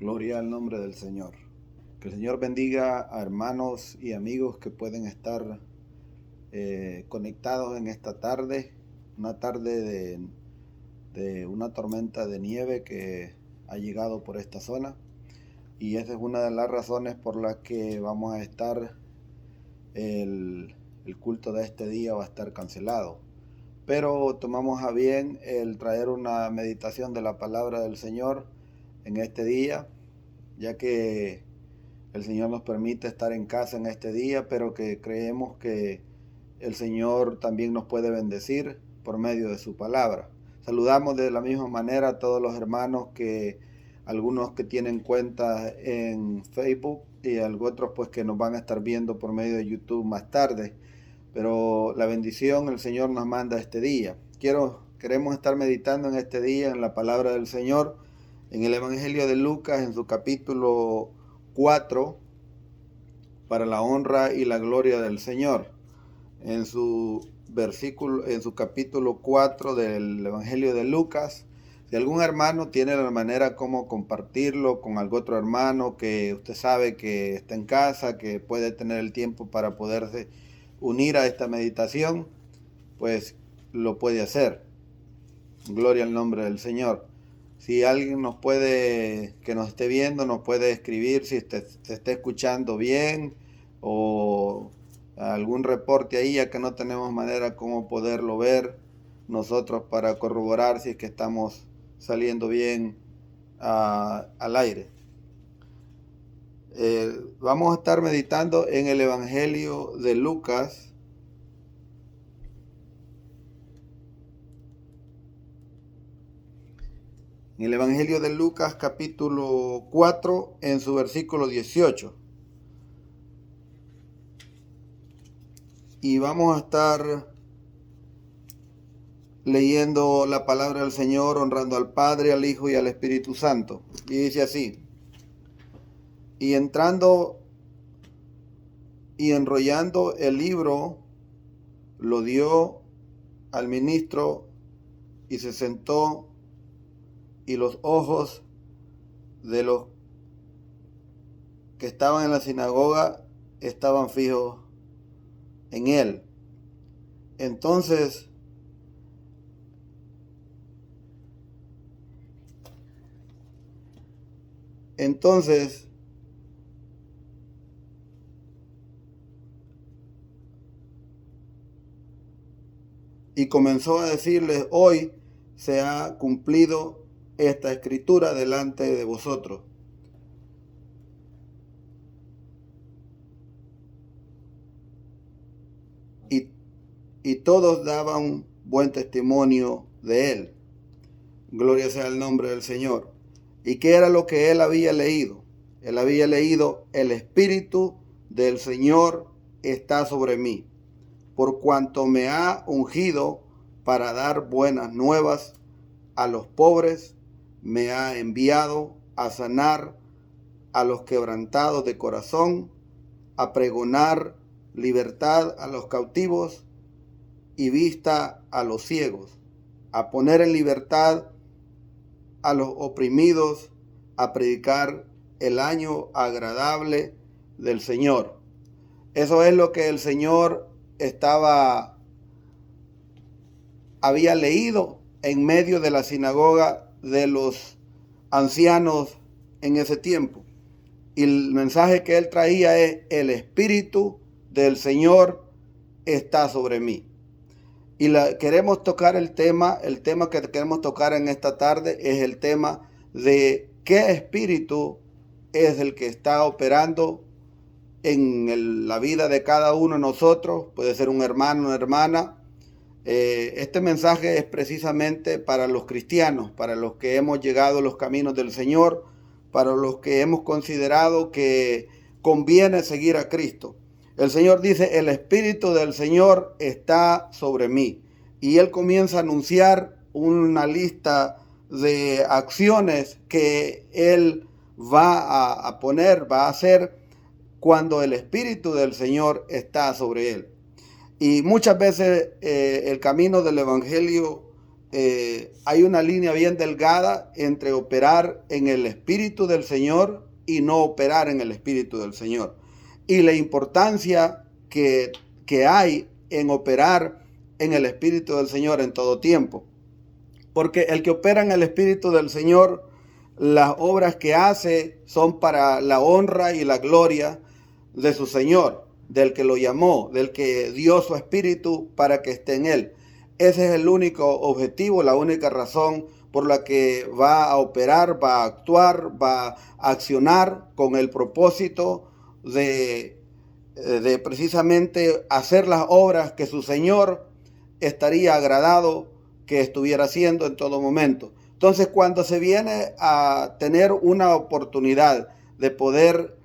Gloria al nombre del Señor. Que el Señor bendiga a hermanos y amigos que pueden estar conectados en esta tarde, una tarde de una tormenta de nieve que ha llegado por esta zona, y esa es una de las razones por las que vamos a estar, el culto de este día va a estar cancelado. Pero tomamos a bien el traer una meditación de la palabra del Señor en este día, ya que el Señor nos permite estar en casa en este día, pero que creemos que el Señor también nos puede bendecir por medio de su palabra. Saludamos de la misma manera a todos los hermanos, algunos que tienen cuentas en Facebook y otros pues que nos van a estar viendo por medio de YouTube más tarde. Pero la bendición el Señor nos manda este día. Queremos estar meditando en este día en la palabra del Señor, en el Evangelio de Lucas, en su capítulo 4, para la honra y la gloria del Señor. En su capítulo 4 del Evangelio de Lucas, si algún hermano tiene la manera como compartirlo con algún otro hermano que usted sabe que está en casa, que puede tener el tiempo para poderse unir a esta meditación, pues lo puede hacer. Gloria al nombre del Señor. Si alguien que nos esté viendo, nos puede escribir si se está escuchando bien, o algún reporte ahí, ya que no tenemos manera como poderlo ver nosotros para corroborar si es que estamos saliendo bien al aire. Vamos a estar meditando en el Evangelio de Lucas, en el Evangelio de Lucas capítulo 4, en su versículo 18. Y vamos a estar leyendo la palabra del Señor, honrando al Padre, al Hijo y al Espíritu Santo. Y dice así: y entrando y enrollando el libro, lo dio al ministro y se sentó, y los ojos de los que estaban en la sinagoga estaban fijos en él. Entonces y comenzó a decirles: hoy se ha cumplido esta escritura delante de vosotros. Y todos daban buen testimonio de él. Gloria sea el nombre del Señor. ¿Y qué era lo que él había leído? Él había leído: el Espíritu del Señor está sobre mí, por cuanto me ha ungido para dar buenas nuevas a los pobres, me ha enviado a sanar a los quebrantados de corazón, a pregonar libertad a los cautivos y vista a los ciegos, a poner en libertad a los oprimidos, a predicar el año agradable del Señor. Eso es lo que el Señor había leído en medio de la sinagoga de los ancianos en ese tiempo. Y el mensaje que él traía es: el Espíritu del Señor está sobre mí. Y queremos tocar el tema que queremos tocar en esta tarde es el tema de qué espíritu es el que está operando en la vida de cada uno de nosotros. Puede ser un hermano, una hermana. Este mensaje es precisamente para los cristianos, para los que hemos llegado a los caminos del Señor, para los que hemos considerado que conviene seguir a Cristo. El Señor dice: el Espíritu del Señor está sobre mí. Y Él comienza a anunciar una lista de acciones que Él va a hacer cuando el Espíritu del Señor está sobre Él. Y muchas veces el camino del Evangelio hay una línea bien delgada entre operar en el Espíritu del Señor y no operar en el Espíritu del Señor. Y la importancia que hay en operar en el Espíritu del Señor en todo tiempo. Porque el que opera en el Espíritu del Señor, las obras que hace son para la honra y la gloria de su Señor, del que lo llamó, del que dio su Espíritu para que esté en él. Ese es el único objetivo, la única razón por la que va a operar, va a actuar, va a accionar con el propósito de precisamente hacer las obras que su Señor estaría agradado que estuviera haciendo en todo momento. Entonces, cuando se viene a tener una oportunidad de poder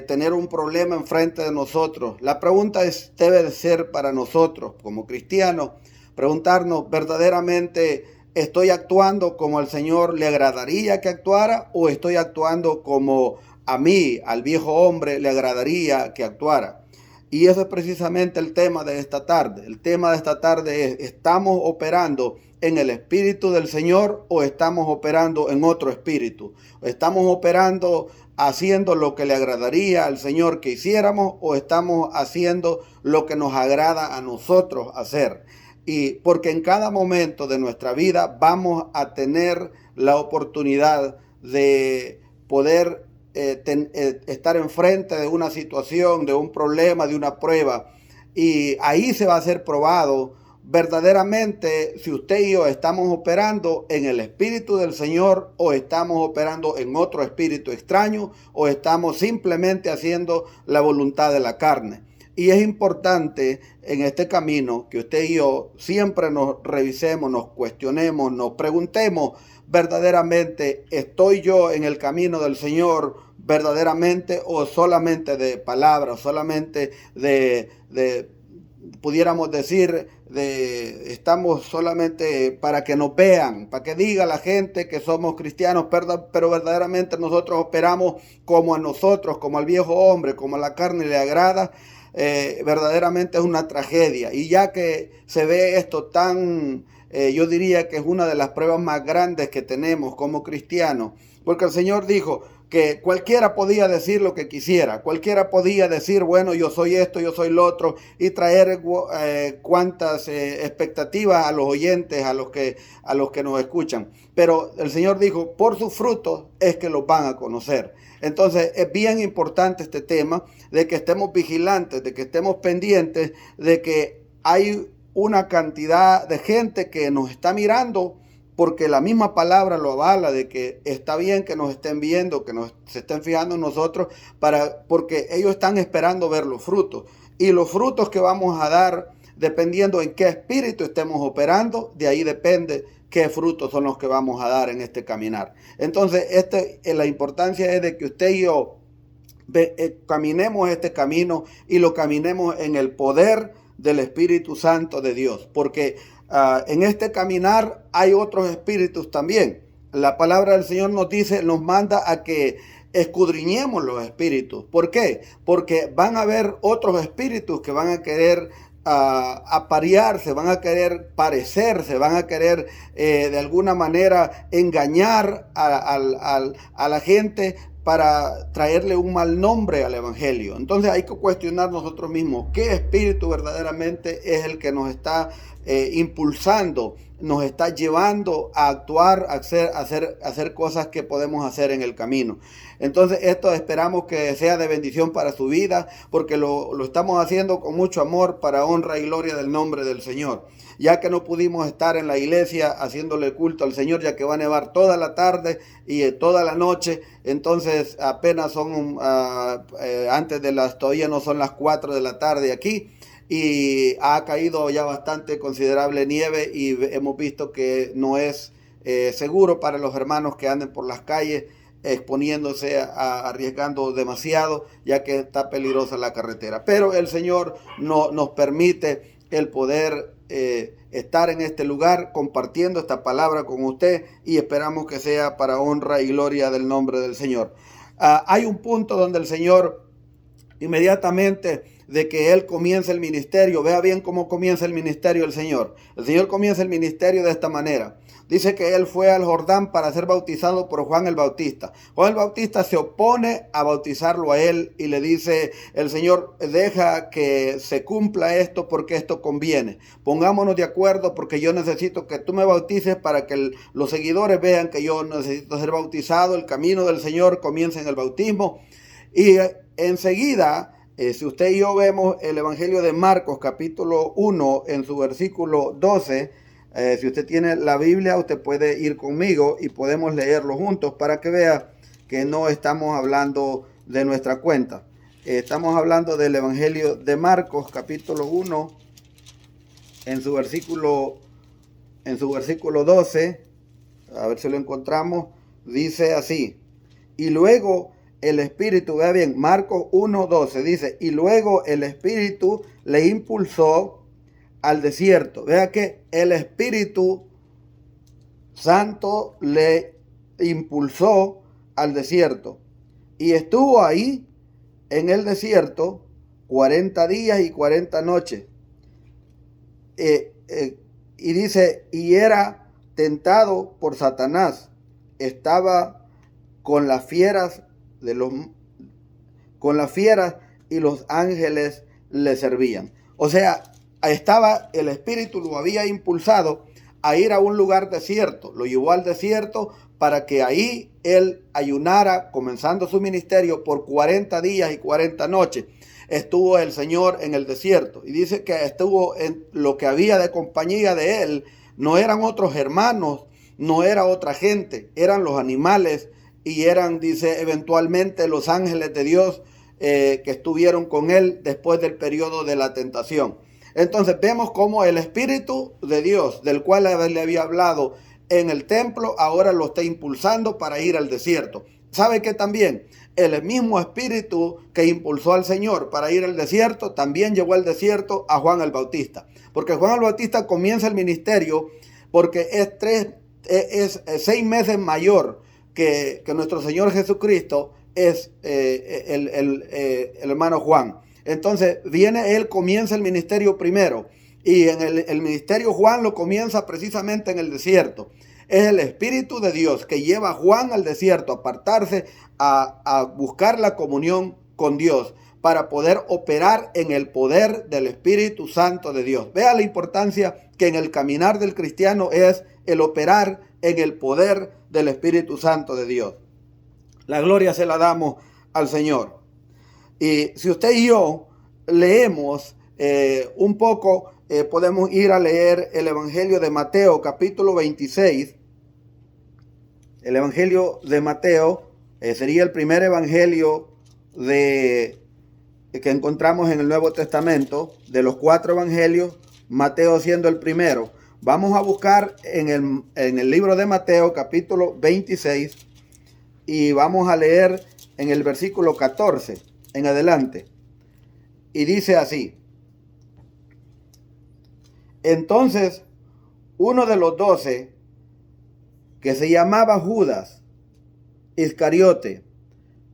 tener un problema enfrente de nosotros, la pregunta debe de ser para nosotros como cristianos, preguntarnos verdaderamente, ¿estoy actuando como al Señor le agradaría que actuara o estoy actuando como a mí, al viejo hombre, le agradaría que actuara? Y eso es precisamente el tema de esta tarde. El tema de esta tarde es, ¿estamos operando en el Espíritu del Señor o estamos operando en otro espíritu? ¿Estamos operando haciendo lo que le agradaría al Señor que hiciéramos o estamos haciendo lo que nos agrada a nosotros hacer? Y porque en cada momento de nuestra vida vamos a tener la oportunidad de poder estar enfrente de una situación, de un problema, de una prueba, y ahí se va a ser probado verdaderamente si usted y yo estamos operando en el Espíritu del Señor o estamos operando en otro espíritu extraño o estamos simplemente haciendo la voluntad de la carne. Y es importante en este camino que usted y yo siempre nos revisemos, nos cuestionemos, nos preguntemos verdaderamente, ¿estoy yo en el camino del Señor verdaderamente o solamente de palabras, solamente pudiéramos decir, estamos solamente para que nos vean, para que diga la gente que somos cristianos, pero verdaderamente nosotros operamos como a nosotros, como al viejo hombre, como a la carne le agrada? Verdaderamente es una tragedia. Y ya que se ve esto tan, yo diría que es una de las pruebas más grandes que tenemos como cristianos, porque el Señor dijo que cualquiera podía decir lo que quisiera, cualquiera podía decir, bueno, yo soy esto, yo soy lo otro, y traer cuantas expectativas a los oyentes, a los que nos escuchan. Pero el Señor dijo, por sus frutos es que los van a conocer. Entonces es bien importante este tema de que estemos vigilantes, de que estemos pendientes, de que hay una cantidad de gente que nos está mirando, porque la misma palabra lo avala, de que está bien que nos estén viendo, que se estén fijando en nosotros, porque ellos están esperando ver los frutos. Y los frutos que vamos a dar, dependiendo en qué espíritu estemos operando, de ahí depende qué frutos son los que vamos a dar en este caminar. Entonces, la importancia es de que usted y yo caminemos este camino y lo caminemos en el poder del Espíritu Santo de Dios, porque en este caminar hay otros espíritus también. La palabra del Señor nos manda a que escudriñemos los espíritus. ¿Por qué? Porque van a haber otros espíritus que van a querer aparearse, van a querer parecerse, van a querer de alguna manera engañar a la gente para traerle un mal nombre al evangelio. Entonces hay que cuestionar nosotros mismos qué espíritu verdaderamente es el que nos está impulsando, nos está llevando a actuar, a hacer cosas que podemos hacer en el camino. Entonces esto esperamos que sea de bendición para su vida, porque lo estamos haciendo con mucho amor para honra y gloria del nombre del Señor. Ya que no pudimos estar en la iglesia haciéndole culto al Señor, ya que va a nevar toda la tarde y toda la noche, entonces apenas son todavía no son las 4 de la tarde aquí, y ha caído ya bastante considerable nieve y hemos visto que no es seguro para los hermanos que anden por las calles exponiéndose, arriesgando demasiado, ya que está peligrosa la carretera. Pero el Señor nos permite el poder estar en este lugar compartiendo esta palabra con usted, y esperamos que sea para honra y gloria del nombre del Señor. Hay un punto donde el Señor inmediatamente de que Él comience el ministerio. Vea bien cómo comienza el ministerio del Señor. El Señor comienza el ministerio de esta manera. Dice que Él fue al Jordán para ser bautizado por Juan el Bautista. Juan el Bautista se opone a bautizarlo a Él y le dice, el Señor, deja que se cumpla esto porque esto conviene. Pongámonos de acuerdo porque yo necesito que tú me bautices para que los seguidores vean que yo necesito ser bautizado. El camino del Señor comienza en el bautismo. Y enseguida, si usted y yo vemos el Evangelio de Marcos, capítulo 1, en su versículo 12, si usted tiene la Biblia, usted puede ir conmigo y podemos leerlo juntos para que vea que no estamos hablando de nuestra cuenta. Estamos hablando del Evangelio de Marcos, capítulo 1, en su versículo 12, a ver si lo encontramos, dice así: y luego el Espíritu, vea bien, Marcos 1:12 dice, y luego el Espíritu le impulsó al desierto. Vea que el Espíritu Santo le impulsó al desierto. Y estuvo ahí en el desierto 40 días y 40 noches. Y dice, y era tentado por Satanás. Estaba con las fieras y los ángeles le servían. O sea, estaba, el Espíritu lo había impulsado a ir a un lugar desierto. Lo llevó al desierto para que ahí él ayunara, comenzando su ministerio por 40 días y 40 noches. Estuvo el Señor en el desierto. Y dice que estuvo en lo que había de compañía de él. No eran otros hermanos, no era otra gente, eran los animales y eran, dice, eventualmente los ángeles de Dios que estuvieron con él después del periodo de la tentación. Entonces vemos cómo el Espíritu de Dios, del cual le había hablado en el templo, ahora lo está impulsando para ir al desierto. ¿Sabe que también el mismo Espíritu que impulsó al Señor para ir al desierto, también llevó al desierto a Juan el Bautista? Porque Juan el Bautista comienza el ministerio porque es 6 meses mayor que nuestro Señor Jesucristo, es el hermano Juan. Entonces él comienza el ministerio primero, y en el ministerio Juan lo comienza precisamente en el desierto. Es el Espíritu de Dios que lleva a Juan al desierto a apartarse, a buscar la comunión con Dios para poder operar en el poder del Espíritu Santo de Dios. Vea la importancia que en el caminar del cristiano es el operar en el poder del Espíritu Santo de Dios. La gloria se la damos al Señor. Y si usted y yo leemos un poco, podemos ir a leer el Evangelio de Mateo, capítulo 26. El Evangelio de Mateo sería el primer evangelio que encontramos en el Nuevo Testamento. De los 4 evangelios, Mateo siendo el primero. Vamos a buscar en el libro de Mateo, capítulo 26, y vamos a leer en el versículo 14 en adelante. Y dice así: entonces uno de los 12, que se llamaba Judas Iscariote,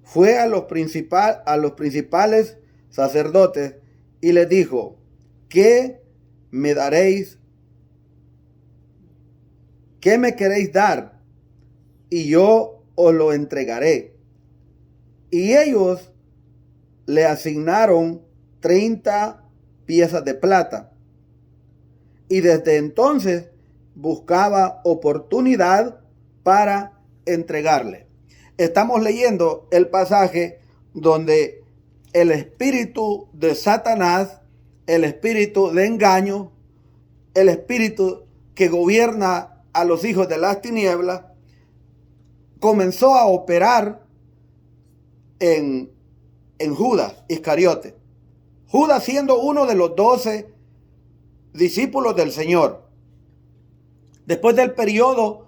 fue a los principales sacerdotes y les dijo: ¿qué me daréis? ¿Qué me queréis dar? Y yo os lo entregaré. Y ellos le asignaron 30 piezas de plata. Y desde entonces buscaba oportunidad para entregarle. Estamos leyendo el pasaje donde el espíritu de Satanás, el espíritu de engaño, el espíritu que gobierna a los hijos de las tinieblas, comenzó a operar en Judas Iscariote. Judas siendo uno de los 12 discípulos del Señor. Después del periodo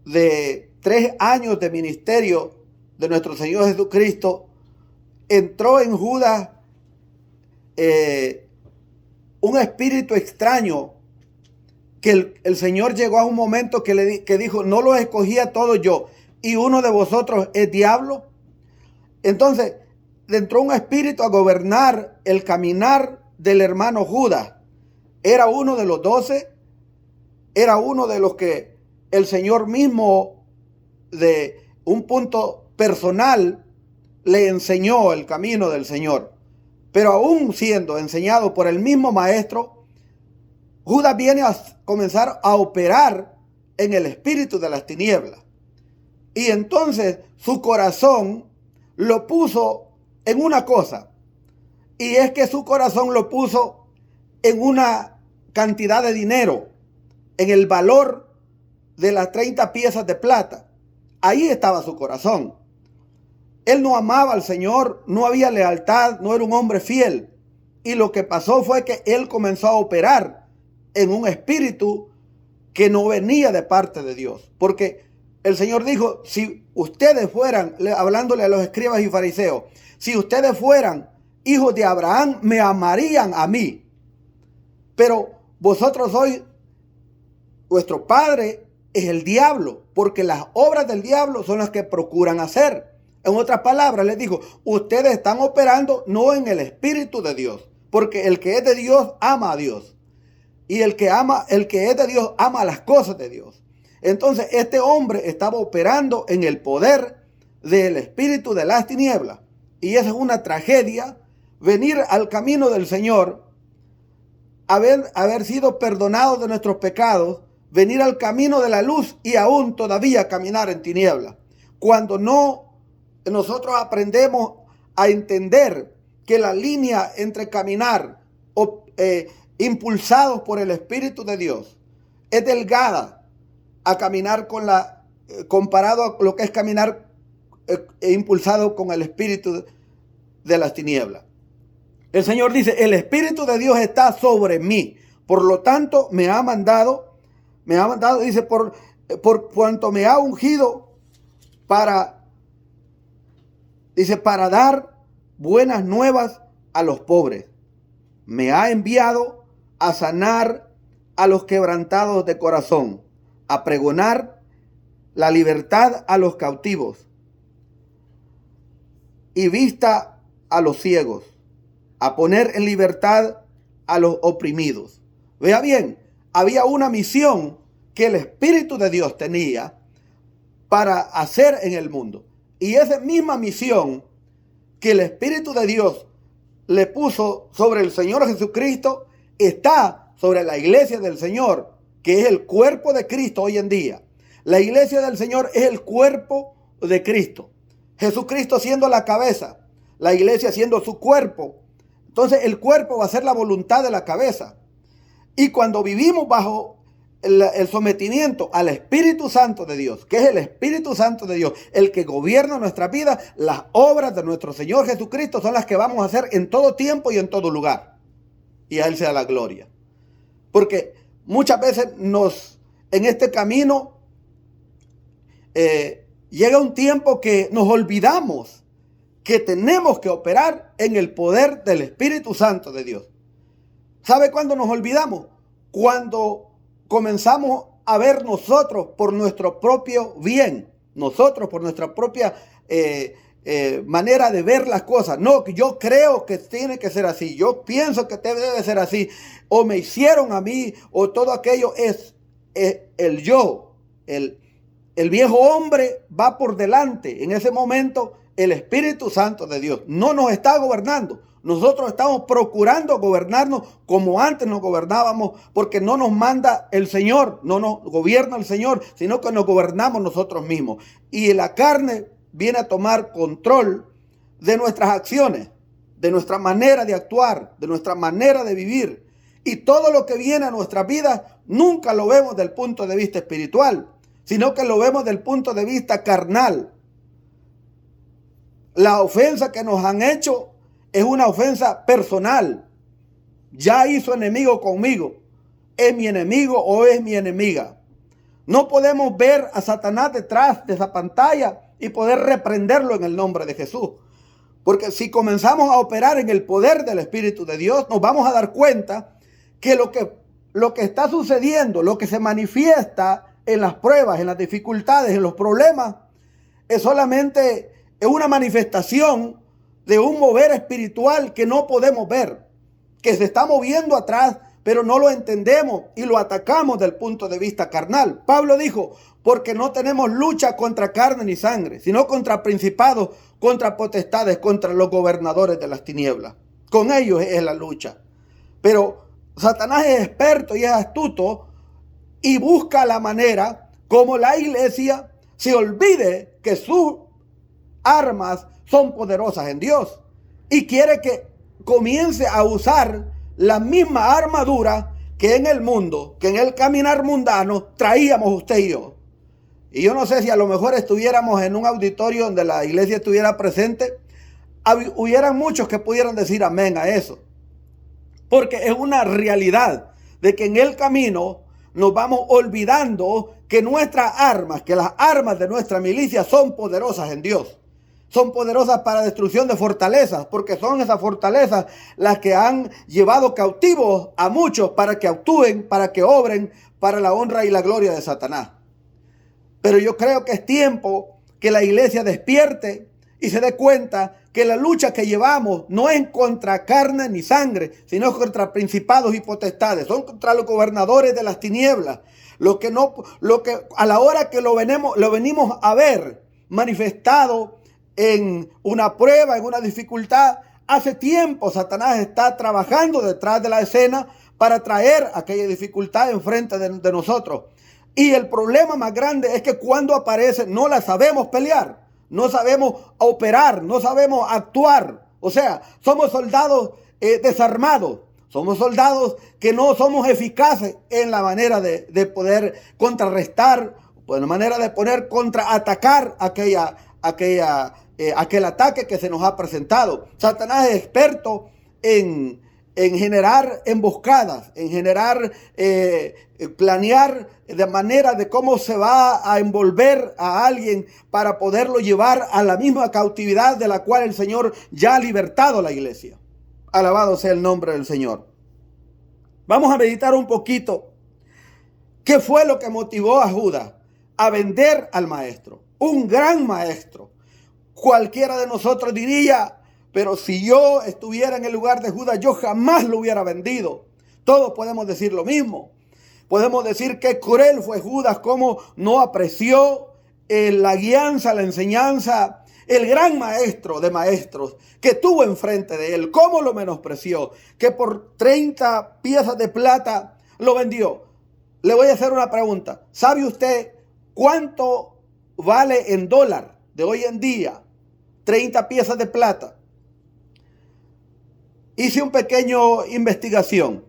de 3 años de ministerio de nuestro Señor Jesucristo, entró en Judas un espíritu extraño, que el Señor llegó a un momento que dijo: no los escogí a todos yo, y uno de vosotros es diablo. Entonces entró un espíritu a gobernar el caminar del hermano Judas. Era uno de los 12, era uno de los que el Señor mismo, de un punto personal, le enseñó el camino del Señor. Pero aún siendo enseñado por el mismo maestro, Judas viene a comenzar a operar en el espíritu de las tinieblas. Y entonces su corazón lo puso en una cosa. Y es que su corazón lo puso en una cantidad de dinero, en el valor de las 30 piezas de plata. Ahí estaba su corazón. Él no amaba al Señor, no había lealtad, no era un hombre fiel. Y lo que pasó fue que él comenzó a operar en un espíritu que no venía de parte de Dios. Porque el Señor dijo, si ustedes fueran, hablándole a los escribas y fariseos, si ustedes fueran hijos de Abraham, me amarían a mí. Pero vosotros sois, vuestro padre es el diablo, porque las obras del diablo son las que procuran hacer. En otras palabras, les digo, ustedes están operando no en el espíritu de Dios, porque el que es de Dios ama a Dios. Y el que es de Dios ama las cosas de Dios. Entonces, este hombre estaba operando en el poder del espíritu de las tinieblas. Y esa es una tragedia, venir al camino del Señor, haber sido perdonados de nuestros pecados, venir al camino de la luz y aún todavía caminar en tinieblas. Cuando nosotros aprendemos a entender que la línea entre caminar impulsados por el Espíritu de Dios es delgada a caminar comparado a lo que es caminar impulsado con el espíritu de las tinieblas. El Señor dice, el Espíritu de Dios está sobre mí, por lo tanto me ha mandado, dice, por cuanto me ha ungido para dar buenas nuevas a los pobres. Me ha enviado a sanar a los quebrantados de corazón, a pregonar la libertad a los cautivos y vista a los ciegos, a poner en libertad a los oprimidos. Vea bien, había una misión que el Espíritu de Dios tenía para hacer en el mundo. Y esa misma misión que el Espíritu de Dios le puso sobre el Señor Jesucristo está sobre la iglesia del Señor, que es el cuerpo de Cristo hoy en día. La iglesia del Señor es el cuerpo de Cristo. Jesucristo siendo la cabeza, la iglesia siendo su cuerpo. Entonces el cuerpo va a ser la voluntad de la cabeza. Y cuando vivimos bajo el sometimiento al Espíritu Santo de Dios, que es el Espíritu Santo de Dios, el que gobierna nuestra vida, las obras de nuestro Señor Jesucristo son las que vamos a hacer en todo tiempo y en todo lugar. Y a Él sea la gloria. Porque muchas veces en este camino llega un tiempo que nos olvidamos que tenemos que operar en el poder del Espíritu Santo de Dios. ¿Sabe cuándo nos olvidamos? Cuando comenzamos a ver nosotros por nuestro propio bien, nosotros por nuestra propia manera de ver las cosas. No, que yo creo que tiene que ser así, yo pienso que debe ser así, o me hicieron a mí, o todo aquello es el yo, el viejo hombre va por delante. En ese momento el Espíritu Santo de Dios no nos está gobernando. Nosotros estamos procurando gobernarnos como antes nos gobernábamos, porque no nos manda el Señor, no nos gobierna el Señor, sino que nos gobernamos nosotros mismos. Y la carne viene a tomar control de nuestras acciones, de nuestra manera de actuar, de nuestra manera de vivir. Y todo lo que viene a nuestra vida nunca lo vemos del punto de vista espiritual, sino que lo vemos del punto de vista carnal. La ofensa que nos han hecho es una ofensa personal. Ya hizo enemigo conmigo. ¿Es mi enemigo o es mi enemiga? No podemos ver a Satanás detrás de esa pantalla y poder reprenderlo en el nombre de Jesús. Porque si comenzamos a operar en el poder del Espíritu de Dios, nos vamos a dar cuenta que lo que está sucediendo, lo que se manifiesta en las pruebas, en las dificultades, en los problemas, es solamente una manifestación de un mover espiritual que no podemos ver, que se está moviendo atrás, pero no lo entendemos y lo atacamos del punto de vista carnal. Pablo dijo, porque no tenemos lucha contra carne ni sangre, sino contra principados, contra potestades, contra los gobernadores de las tinieblas. Con ellos es la lucha. Pero Satanás es experto y es astuto y busca la manera como la iglesia se olvide que sus armas son poderosas en Dios y quiere que comience a usar la misma armadura que en el mundo, que en el caminar mundano traíamos usted y yo. Y yo no sé si a lo mejor estuviéramos en un auditorio donde la iglesia estuviera presente, hubieran muchos que pudieran decir amén a eso. Porque es una realidad de que en el camino nos vamos olvidando que nuestras armas, que las armas de nuestra milicia son poderosas en Dios. Son poderosas para destrucción de fortalezas, porque son esas fortalezas las que han llevado cautivos a muchos para que actúen, para que obren, para la honra y la gloria de Satanás. Pero yo creo que es tiempo que la iglesia despierte y se dé cuenta que la lucha que llevamos no es contra carne ni sangre, sino contra principados y potestades, son contra los gobernadores de las tinieblas, lo que a la hora que lo venimos a ver manifestado en una prueba, en una dificultad. Hace tiempo Satanás está trabajando detrás de la escena para traer aquella dificultad enfrente de nosotros. Y el problema más grande es que cuando aparece no la sabemos pelear, no sabemos operar, no sabemos actuar. O sea, somos soldados desarmados, somos soldados que no somos eficaces en la manera de poder contrarrestar, en la manera de poder contraatacar aquel ataque que se nos ha presentado. Satanás es experto en generar emboscadas, en generar, planear de manera de cómo se va a envolver a alguien para poderlo llevar a la misma cautividad de la cual el Señor ya ha libertado a la iglesia. Alabado sea el nombre del Señor. Vamos a meditar un poquito. ¿Qué fue lo que motivó a Judas a vender al maestro? Un gran maestro. Cualquiera de nosotros diría, pero si yo estuviera en el lugar de Judas, yo jamás lo hubiera vendido. Todos podemos decir lo mismo. Podemos decir que cruel fue Judas, cómo no apreció la guianza, la enseñanza, el gran maestro de maestros que tuvo enfrente de él, cómo lo menospreció, que por 30 piezas de plata lo vendió. Le voy a hacer una pregunta. ¿Sabe usted cuánto vale en dólar de hoy en día 30 piezas de plata? Hice un pequeño investigación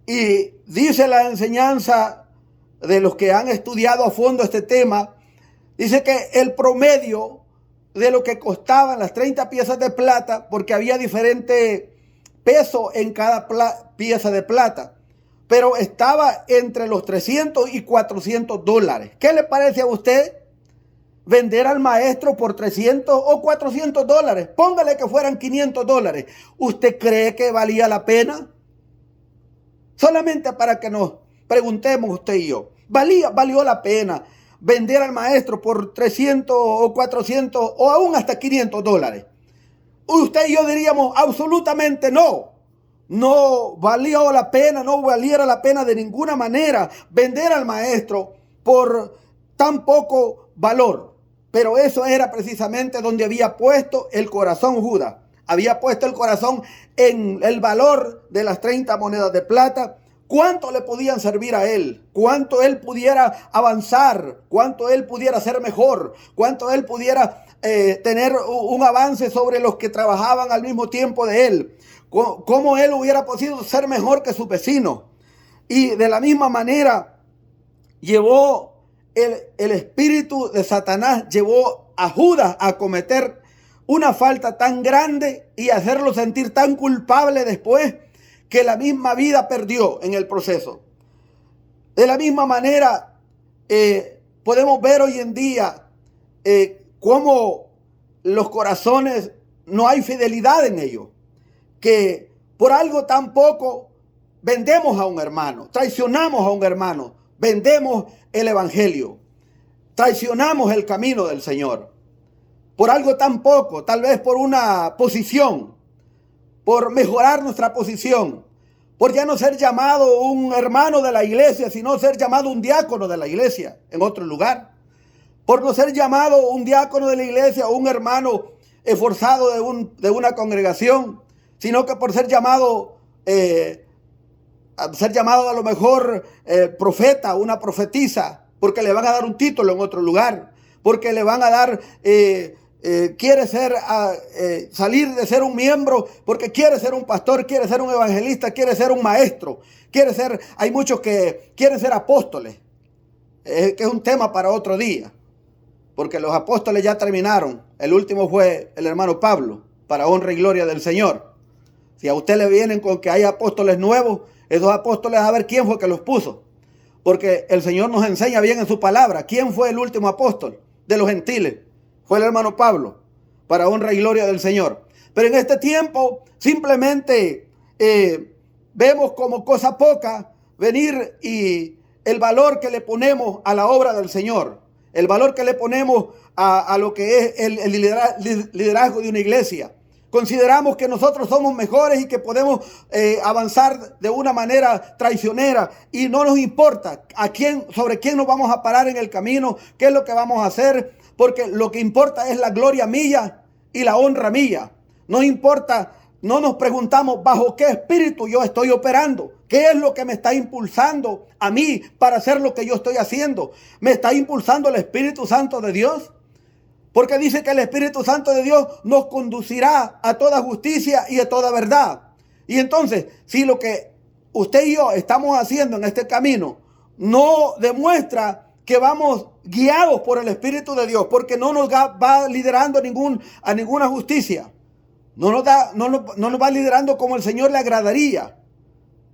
y dice la enseñanza de los que han estudiado a fondo este tema, dice que el promedio de lo que costaban las 30 piezas de plata, porque había diferente peso en cada pieza de plata, pero estaba entre los 300 y 400 dólares. ¿Qué le parece a usted vender al maestro por 300 o 400 dólares? Póngale que fueran 500 dólares. ¿Usted cree que valía la pena? Solamente para que nos preguntemos usted y yo. ¿Valió la pena vender al maestro por 300 o 400 o aún hasta 500 dólares? Usted y yo diríamos absolutamente no. No valió la pena, no valiera la pena de ninguna manera vender al maestro por tan poco valor. Pero eso era precisamente donde había puesto el corazón Judas. Había puesto el corazón en el valor de las 30 monedas de plata. ¿Cuánto le podían servir a él? ¿Cuánto él pudiera avanzar? ¿Cuánto él pudiera ser mejor? ¿Cuánto él pudiera tener un avance sobre los que trabajaban al mismo tiempo de él? ¿Cómo él hubiera podido ser mejor que su vecino? Y de la misma manera llevó el espíritu de Satanás, llevó a Judas a cometer una falta tan grande y hacerlo sentir tan culpable después, que la misma vida perdió en el proceso. De la misma manera, podemos ver hoy en día cómo los corazones no hay fidelidad en ellos, que por algo tan poco vendemos a un hermano, traicionamos a un hermano, vendemos el evangelio, traicionamos el camino del Señor. por algo tan poco, tal vez por una posición, por mejorar nuestra posición, por ya no ser llamado un hermano de la iglesia, sino ser llamado un diácono de la iglesia en otro lugar, por no ser llamado un diácono de la iglesia o un hermano esforzado de una congregación, sino que por ser llamado a lo mejor profeta, una profetisa, porque le van a dar un título en otro lugar, porque le van a dar, quiere salir de ser un miembro, porque quiere ser un pastor, quiere ser un evangelista, quiere ser un maestro, hay muchos que quieren ser apóstoles, que es un tema para otro día, porque los apóstoles ya terminaron. El último fue el hermano Pablo, para honra y gloria del Señor. Si a usted le vienen con que hay apóstoles nuevos, esos apóstoles, a ver quién fue que los puso. Porque el Señor nos enseña bien en su palabra. ¿Quién fue el último apóstol de los gentiles? Fue el hermano Pablo, para honra y gloria del Señor. Pero en este tiempo simplemente vemos como cosa poca venir y el valor que le ponemos a la obra del Señor. El valor que le ponemos a lo que es el liderazgo de una iglesia. Consideramos que nosotros somos mejores y que podemos avanzar de una manera traicionera y no nos importa sobre quién nos vamos a parar en el camino, qué es lo que vamos a hacer, porque lo que importa es la gloria mía y la honra mía. No importa, no nos preguntamos bajo qué espíritu yo estoy operando, qué es lo que me está impulsando a mí para hacer lo que yo estoy haciendo. ¿Me está impulsando el Espíritu Santo de Dios? Porque dice que el Espíritu Santo de Dios nos conducirá a toda justicia y a toda verdad. Y entonces, si lo que usted y yo estamos haciendo en este camino no demuestra que vamos guiados por el Espíritu de Dios, porque no nos va liderando a ninguna justicia, no nos va liderando como el Señor le agradaría,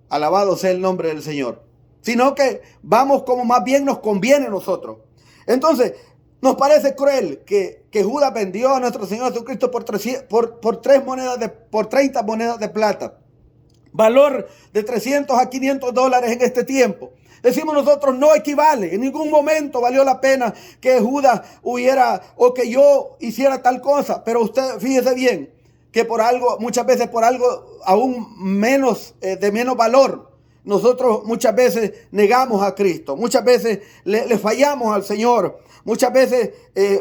alabado sea el nombre del Señor, sino que vamos como más bien nos conviene a nosotros. Entonces, nos parece cruel que Judas vendió a nuestro Señor Jesucristo por 30 monedas de plata. Valor de $300 a $500 en este tiempo. Decimos nosotros, no equivale. En ningún momento valió la pena que Judas o que yo hiciera tal cosa. Pero usted fíjese bien que muchas veces por algo aún menos, de menos valor, nosotros muchas veces negamos a Cristo. Muchas veces le fallamos al Señor. Muchas veces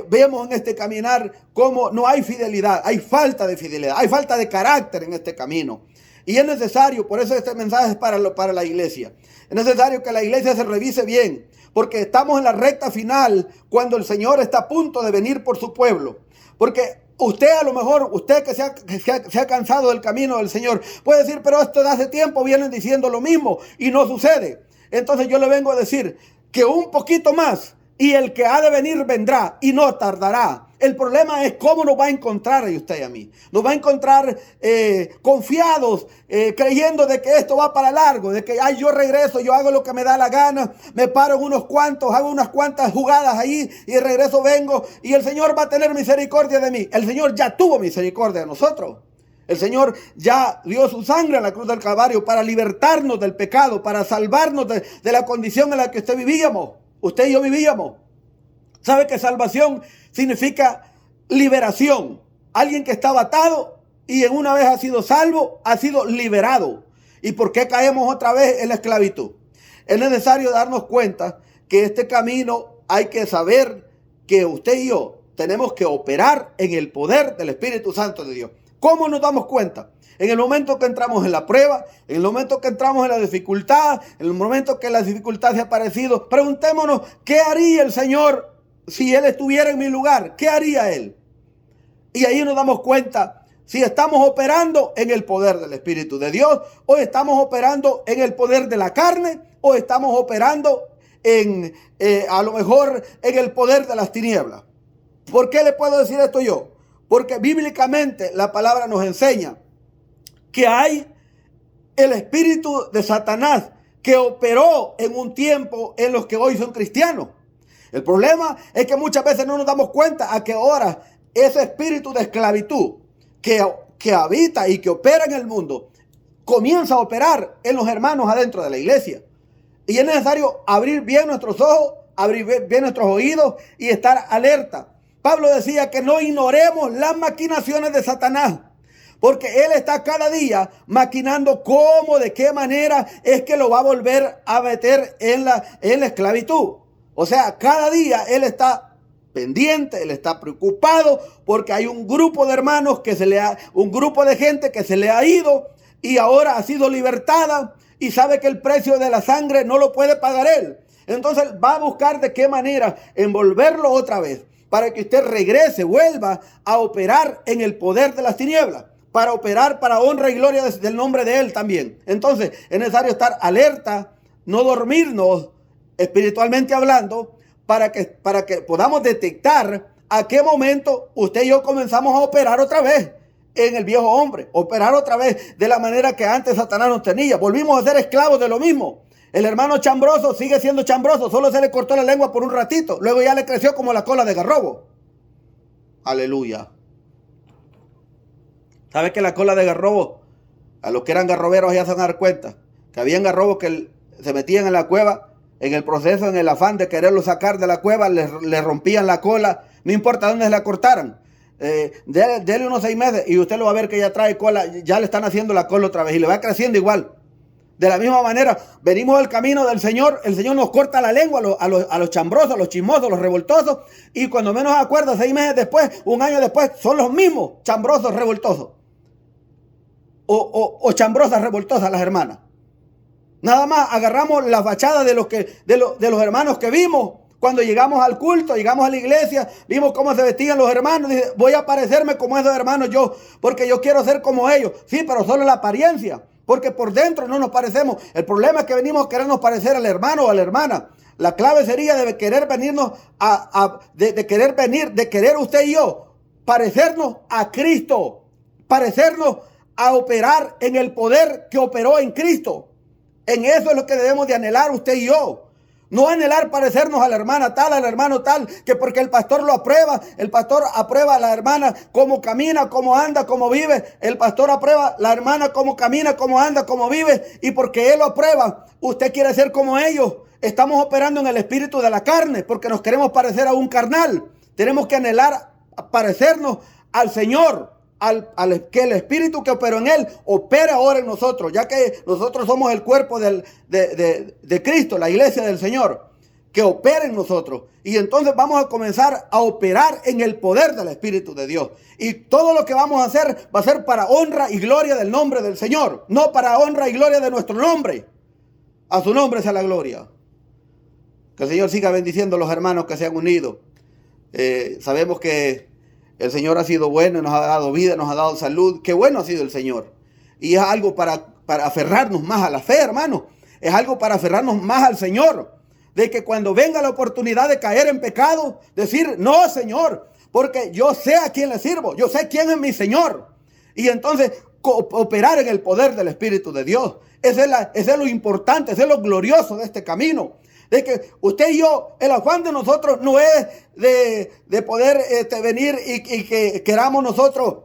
vemos en este caminar cómo no hay fidelidad, hay falta de fidelidad, hay falta de carácter en este camino. Y es necesario, por eso este mensaje es para la iglesia. Es necesario que la iglesia se revise bien, porque estamos en la recta final cuando el Señor está a punto de venir por su pueblo. Porque usted a lo mejor, usted que se ha cansado del camino del Señor, puede decir, pero esto de hace tiempo vienen diciendo lo mismo y no sucede. Entonces yo le vengo a decir que un poquito más y el que ha de venir vendrá y no tardará. El problema es cómo nos va a encontrar a usted y a mí. Nos va a encontrar confiados, creyendo de que esto va para largo, de que yo regreso, yo hago lo que me da la gana, me paro en hago unas cuantas jugadas ahí y de regreso vengo y el Señor va a tener misericordia de mí. El Señor ya tuvo misericordia de nosotros. El Señor ya dio su sangre en la cruz del Calvario para libertarnos del pecado, para salvarnos de la condición en la que usted y yo vivíamos. ¿Sabe que salvación significa liberación? Alguien que estaba atado y en una vez ha sido salvo, ha sido liberado. ¿Y por qué caemos otra vez en la esclavitud? Es necesario darnos cuenta que este camino hay que saber que usted y yo tenemos que operar en el poder del Espíritu Santo de Dios. ¿Cómo nos damos cuenta? En el momento que entramos en la prueba, en el momento que entramos en la dificultad, en el momento que la dificultad se ha aparecido, preguntémonos, ¿qué haría el Señor si Él estuviera en mi lugar? ¿Qué haría Él? Y ahí nos damos cuenta si estamos operando en el poder del Espíritu de Dios, o estamos operando en el poder de la carne, o estamos operando a lo mejor en el poder de las tinieblas. ¿Por qué le puedo decir esto yo? Porque bíblicamente la palabra nos enseña que hay el espíritu de Satanás que operó en un tiempo en los que hoy son cristianos. El problema es que muchas veces no nos damos cuenta a que ahora ese espíritu de esclavitud que habita y que opera en el mundo comienza a operar en los hermanos adentro de la iglesia. Y es necesario abrir bien nuestros ojos, abrir bien nuestros oídos y estar alerta. Pablo decía que no ignoremos las maquinaciones de Satanás, porque él está cada día maquinando cómo, de qué manera es que lo va a volver a meter en la esclavitud. O sea, cada día él está pendiente, él está preocupado porque hay un grupo de hermanos un grupo de gente que se le ha ido y ahora ha sido libertada y sabe que el precio de la sangre no lo puede pagar él. Entonces va a buscar de qué manera envolverlo otra vez para que usted regrese, vuelva a operar en el poder de las tinieblas, para operar para honra y gloria del nombre de él también. Entonces es necesario estar alerta, no dormirnos espiritualmente hablando, para que podamos detectar a qué momento usted y yo comenzamos a operar otra vez en el viejo hombre, operar otra vez de la manera que antes Satanás nos tenía. Volvimos a ser esclavos de lo mismo. El hermano chambroso sigue siendo chambroso, solo se le cortó la lengua por un ratito, luego ya le creció como la cola de garrobo. Aleluya. ¿Sabe que la cola de garrobo, a los que eran garroberos ya se van a dar cuenta, que habían garrobos que se metían en la cueva, en el proceso, en el afán de quererlo sacar de la cueva, le rompían la cola, no importa dónde se la cortaran. Dele unos 6 meses y usted lo va a ver que ya trae cola, ya le están haciendo la cola otra vez y le va creciendo igual. De la misma manera, venimos del camino del Señor, el Señor nos corta la lengua a los chambrosos, a los chismosos, a los revoltosos, y cuando menos acuerda, 6 meses después, 1 año después, son los mismos chambrosos, revoltosos. O chambrosas, revoltosas las hermanas. Nada más agarramos la fachada de los hermanos que vimos cuando llegamos al culto, llegamos a la iglesia, vimos cómo se vestían los hermanos. Dice, voy a parecerme como esos hermanos yo, porque yo quiero ser como ellos. Sí, pero solo la apariencia, porque por dentro no nos parecemos. El problema es que venimos a querernos parecer al hermano o a la hermana. La clave sería de querer venirnos de querer usted y yo parecernos a Cristo, parecernos a operar en el poder que operó en Cristo. En eso es lo que debemos de anhelar usted y yo. No anhelar parecernos a la hermana tal, al hermano tal, que porque el pastor lo aprueba, el pastor aprueba a la hermana cómo camina, cómo anda, cómo vive. El pastor aprueba a la hermana cómo camina, cómo anda, cómo vive. Y porque él lo aprueba, usted quiere ser como ellos. Estamos operando en el espíritu de la carne porque nos queremos parecer a un carnal. Tenemos que anhelar parecernos al Señor. Que el espíritu que operó en él opere ahora en nosotros, ya que nosotros somos el cuerpo de Cristo, la iglesia del Señor, que opere en nosotros. Y entonces vamos a comenzar a operar en el poder del Espíritu de Dios. Y todo lo que vamos a hacer va a ser para honra y gloria del nombre del Señor, no para honra y gloria de nuestro nombre. A su nombre sea la gloria. Que el Señor siga bendiciendo a los hermanos que se han unido. Sabemos que el Señor ha sido bueno, nos ha dado vida, nos ha dado salud. Qué bueno ha sido el Señor. Y es algo para aferrarnos más a la fe, hermano. Es algo para aferrarnos más al Señor. De que cuando venga la oportunidad de caer en pecado, decir, no, Señor, porque yo sé a quién le sirvo. Yo sé quién es mi Señor. Y entonces operar en el poder del Espíritu de Dios. Ese es lo importante, ese es lo glorioso de este camino. De que usted y yo, el afán de nosotros no es de poder venir y que queramos nosotros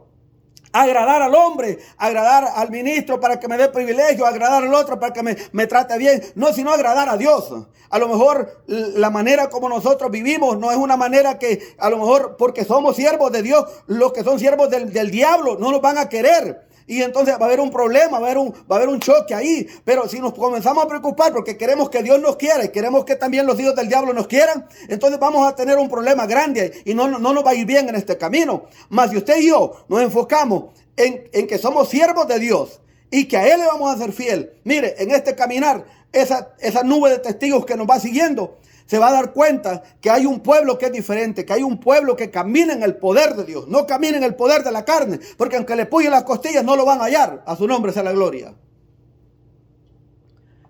agradar al hombre, agradar al ministro para que me dé privilegio, agradar al otro para que me trate bien. No, sino agradar a Dios. A lo mejor la manera como nosotros vivimos no es una manera que a lo mejor porque somos siervos de Dios, los que son siervos del diablo no nos van a querer. Y entonces va a haber un problema, va a haber un choque ahí. Pero si nos comenzamos a preocupar porque queremos que Dios nos quiera y queremos que también los hijos del diablo nos quieran, entonces vamos a tener un problema grande y no nos va a ir bien en este camino. Mas si usted y yo nos enfocamos en que somos siervos de Dios y que a Él le vamos a ser fiel, mire, en este caminar, esa nube de testigos que nos va siguiendo, se va a dar cuenta que hay un pueblo que es diferente, que hay un pueblo que camina en el poder de Dios, no camina en el poder de la carne, porque aunque le puyen las costillas no lo van a hallar. A su nombre sea la gloria.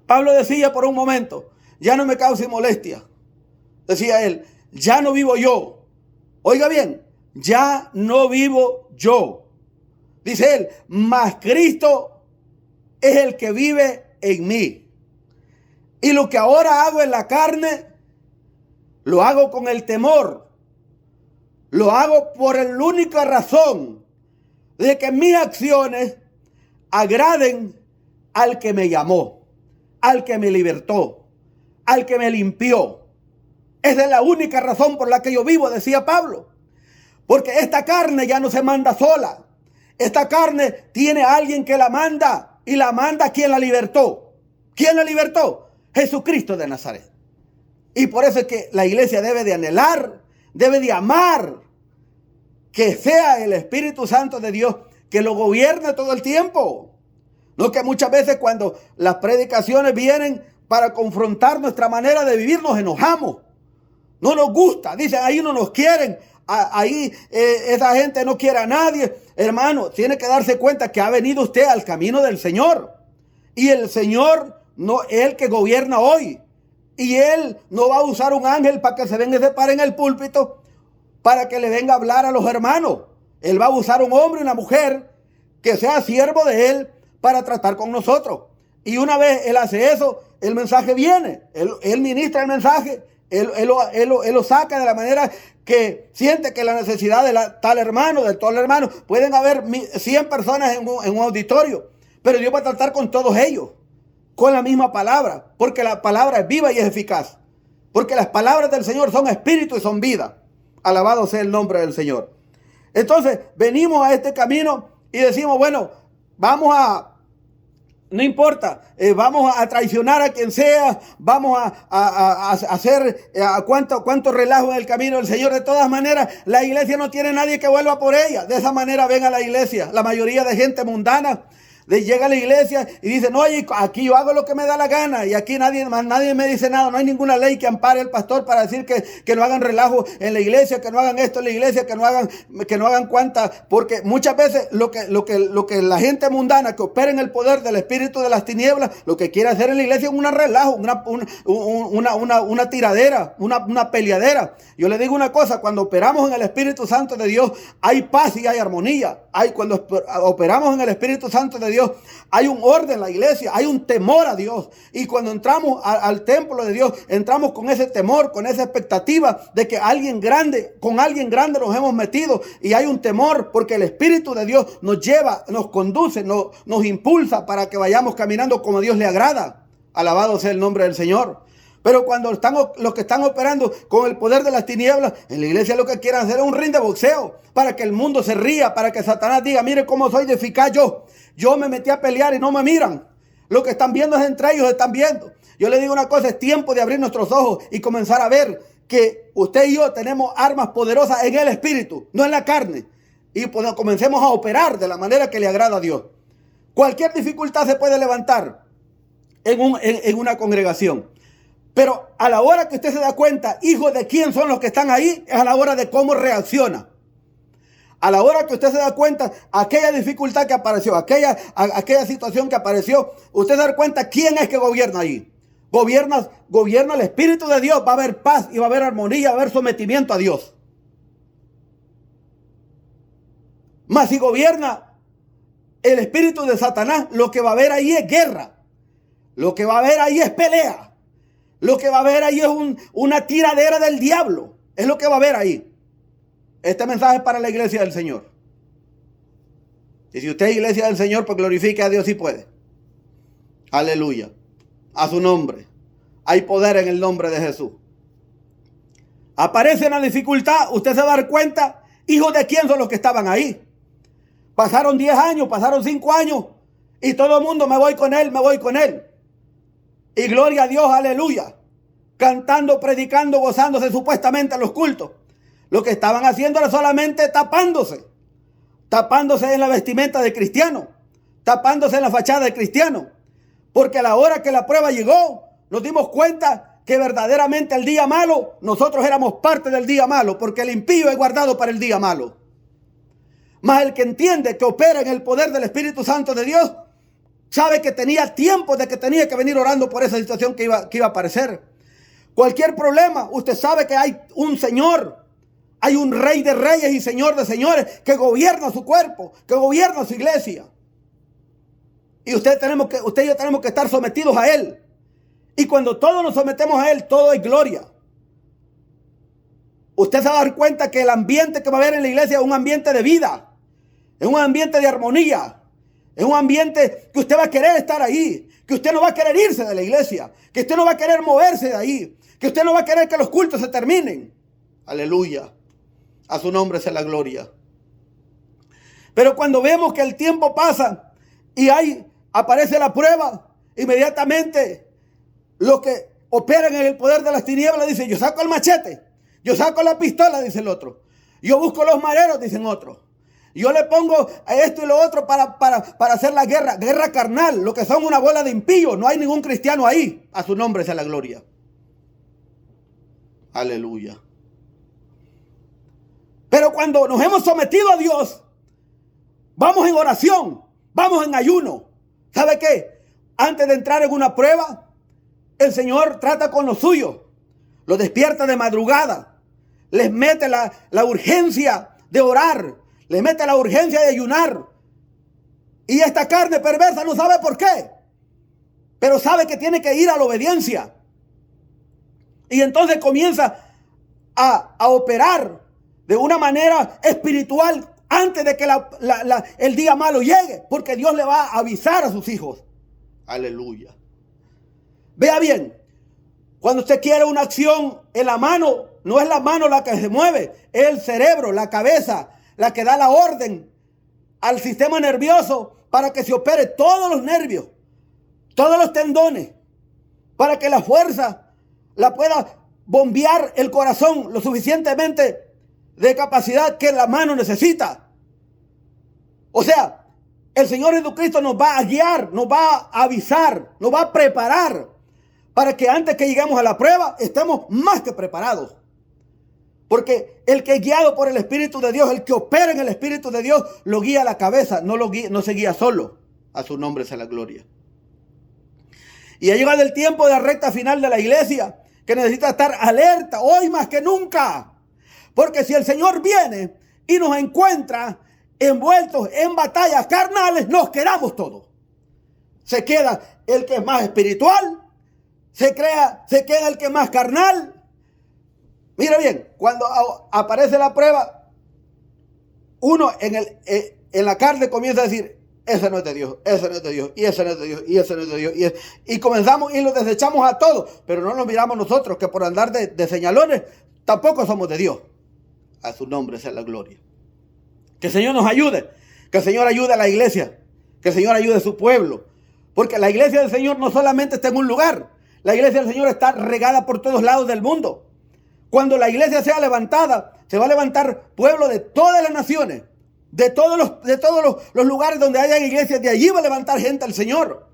Pablo decía por un momento, ya no me cause molestia. Decía él, ya no vivo yo. Oiga bien, ya no vivo yo. Dice él, mas Cristo es el que vive en mí. Y lo que ahora hago en la carne, lo hago con el temor. Lo hago por la única razón de que mis acciones agraden al que me llamó, al que me libertó, al que me limpió. Esa es la única razón por la que yo vivo, decía Pablo. Porque esta carne ya no se manda sola. Esta carne tiene a alguien que la manda. Y la manda quien la libertó. ¿Quién la libertó? Jesucristo de Nazaret. Y por eso es que la iglesia debe de anhelar, debe de amar que sea el Espíritu Santo de Dios que lo gobierne todo el tiempo. No que muchas veces cuando las predicaciones vienen para confrontar nuestra manera de vivir, nos enojamos. No nos gusta. Dicen, ahí no nos quieren. Ahí esa gente no quiere a nadie. Hermano, tiene que darse cuenta que ha venido usted al camino del Señor. Y el Señor no es el que gobierna hoy. Y Él no va a usar un ángel para que se venga y se pare en el púlpito para que le venga a hablar a los hermanos. Él va a usar un hombre y una mujer que sea siervo de Él para tratar con nosotros. Y una vez Él hace eso, el mensaje viene. Él ministra el mensaje. Él lo saca de la manera que siente que la necesidad de tal hermano, de todo el hermano. Pueden haber 100 personas en un auditorio, pero Dios va a tratar con todos ellos con la misma palabra, porque la palabra es viva y es eficaz. Porque las palabras del Señor son espíritu y son vida. Alabado sea el nombre del Señor. Entonces, venimos a este camino y decimos, bueno, no importa, vamos a traicionar a quien sea, vamos a hacer cuánto relajo en el camino del Señor. De todas maneras, la iglesia no tiene nadie que vuelva por ella. De esa manera ven a la iglesia. La mayoría de gente mundana llega a la iglesia y dice, no, aquí yo hago lo que me da la gana y aquí nadie me dice nada. No hay ninguna ley que ampare al pastor para decir que no hagan relajo en la iglesia, que no hagan esto en la iglesia, que no hagan cuanta, porque muchas veces lo que la gente mundana que opera en el poder del espíritu de las tinieblas, lo que quiere hacer en la iglesia es un relajo, una tiradera, una peleadera. Yo le digo una cosa, cuando operamos en el Espíritu Santo de Dios, hay paz y hay armonía. Cuando operamos en el Espíritu Santo de Dios, hay un orden en la iglesia, hay un temor a Dios. Y cuando entramos al templo de Dios, entramos con ese temor, con esa expectativa de que con alguien grande nos hemos metido. Y hay un temor porque el Espíritu de Dios nos lleva, nos conduce, nos impulsa para que vayamos caminando como a Dios le agrada. Alabado sea el nombre del Señor. Pero cuando los que están operando con el poder de las tinieblas, en la iglesia lo que quieren hacer es un ring de boxeo, para que el mundo se ría, para que Satanás diga, mire cómo soy de eficaz yo. Yo me metí a pelear y no me miran. Lo que están viendo es entre ellos, están viendo. Yo le digo una cosa, es tiempo de abrir nuestros ojos y comenzar a ver que usted y yo tenemos armas poderosas en el espíritu, no en la carne. Y pues comencemos a operar de la manera que le agrada a Dios. Cualquier dificultad se puede levantar en una congregación. Pero a la hora que usted se da cuenta, hijo de quién son los que están ahí, es a la hora de cómo reacciona. A la hora que usted se da cuenta, aquella dificultad que apareció, aquella situación que apareció, usted se da cuenta quién es que gobierna ahí. Gobierna el Espíritu de Dios, va a haber paz y va a haber armonía, va a haber sometimiento a Dios. Mas si gobierna el espíritu de Satanás, lo que va a haber ahí es guerra. Lo que va a haber ahí es pelea. Lo que va a haber ahí es una tiradera del diablo. Es lo que va a haber ahí. Este mensaje es para la iglesia del Señor. Y si usted es iglesia del Señor, pues glorifique a Dios si puede. Aleluya. A su nombre. Hay poder en el nombre de Jesús. Aparece una dificultad, usted se va a dar cuenta, hijos de quién son los que estaban ahí. Pasaron 10 años, pasaron 5 años, y todo el mundo me voy con él, me voy con él. Y gloria a Dios, aleluya. Cantando, predicando, gozándose supuestamente en los cultos. Lo que estaban haciendo era solamente tapándose. Tapándose en la vestimenta de cristiano. Tapándose en la fachada de cristiano. Porque a la hora que la prueba llegó, nos dimos cuenta que verdaderamente el día malo, nosotros éramos parte del día malo. Porque el impío es guardado para el día malo. Mas el que entiende que opera en el poder del Espíritu Santo de Dios, sabe que tenía tiempo de que tenía que venir orando por esa situación que iba a aparecer. Cualquier problema, usted sabe que hay un Señor, hay un Rey de reyes y Señor de señores que gobierna su cuerpo, que gobierna su iglesia. Y usted y yo tenemos que estar sometidos a Él. Y cuando todos nos sometemos a Él, todo es gloria. Usted se va a dar cuenta que el ambiente que va a haber en la iglesia es un ambiente de vida, es un ambiente de armonía. Es un ambiente que usted va a querer estar ahí, que usted no va a querer irse de la iglesia, que usted no va a querer moverse de ahí, que usted no va a querer que los cultos se terminen. Aleluya. A su nombre sea la gloria. Pero cuando vemos que el tiempo pasa y aparece la prueba, inmediatamente los que operan en el poder de las tinieblas dicen: yo saco el machete, yo saco la pistola, dice el otro. Yo busco los maderos, dicen otros. Yo le pongo a esto y lo otro para hacer la guerra carnal, lo que son una bola de impíos. No hay ningún cristiano ahí. A su nombre sea la gloria. Aleluya. Pero cuando nos hemos sometido a Dios, vamos en oración, vamos en ayuno. ¿Sabe qué? Antes de entrar en una prueba, el Señor trata con los suyos. Los despierta de madrugada. Les mete la urgencia de orar. Les mete la urgencia de ayunar. Y esta carne perversa no sabe por qué, pero sabe que tiene que ir a la obediencia. Y entonces comienza a operar de una manera espiritual antes de que el día malo llegue, porque Dios le va a avisar a sus hijos. Aleluya. Vea bien, cuando usted quiere una acción en la mano, no es la mano la que se mueve, es el cerebro, la cabeza, la que da la orden al sistema nervioso para que se opere todos los nervios, todos los tendones, para que la fuerza la pueda bombear el corazón lo suficientemente de capacidad que la mano necesita. O sea, el Señor Jesucristo nos va a guiar, nos va a avisar, nos va a preparar para que antes que lleguemos a la prueba estemos más que preparados. Porque el que es guiado por el Espíritu de Dios, el que opera en el Espíritu de Dios, lo guía a la cabeza, no se guía solo. A su nombre sea la gloria. Y ha llegado el tiempo de la recta final de la iglesia, que necesita estar alerta hoy más que nunca. Porque si el Señor viene y nos encuentra envueltos en batallas carnales, nos quedamos todos. Se queda el que es más espiritual, se queda el que es más carnal. Mira bien, cuando aparece la prueba, uno en la carne comienza a decir: ese no es de Dios, ese no es de Dios, y ese no es de Dios, y ese no es de Dios. Y comenzamos y lo desechamos a todos, pero no nos miramos nosotros, que por andar de señalones tampoco somos de Dios. A su nombre sea la gloria. Que el Señor nos ayude, que el Señor ayude a la iglesia, que el Señor ayude a su pueblo. Porque la iglesia del Señor no solamente está en un lugar, la iglesia del Señor está regada por todos lados del mundo. Cuando la iglesia sea levantada, se va a levantar pueblo de todas las naciones, de todos los lugares donde haya iglesias. De allí va a levantar gente al Señor.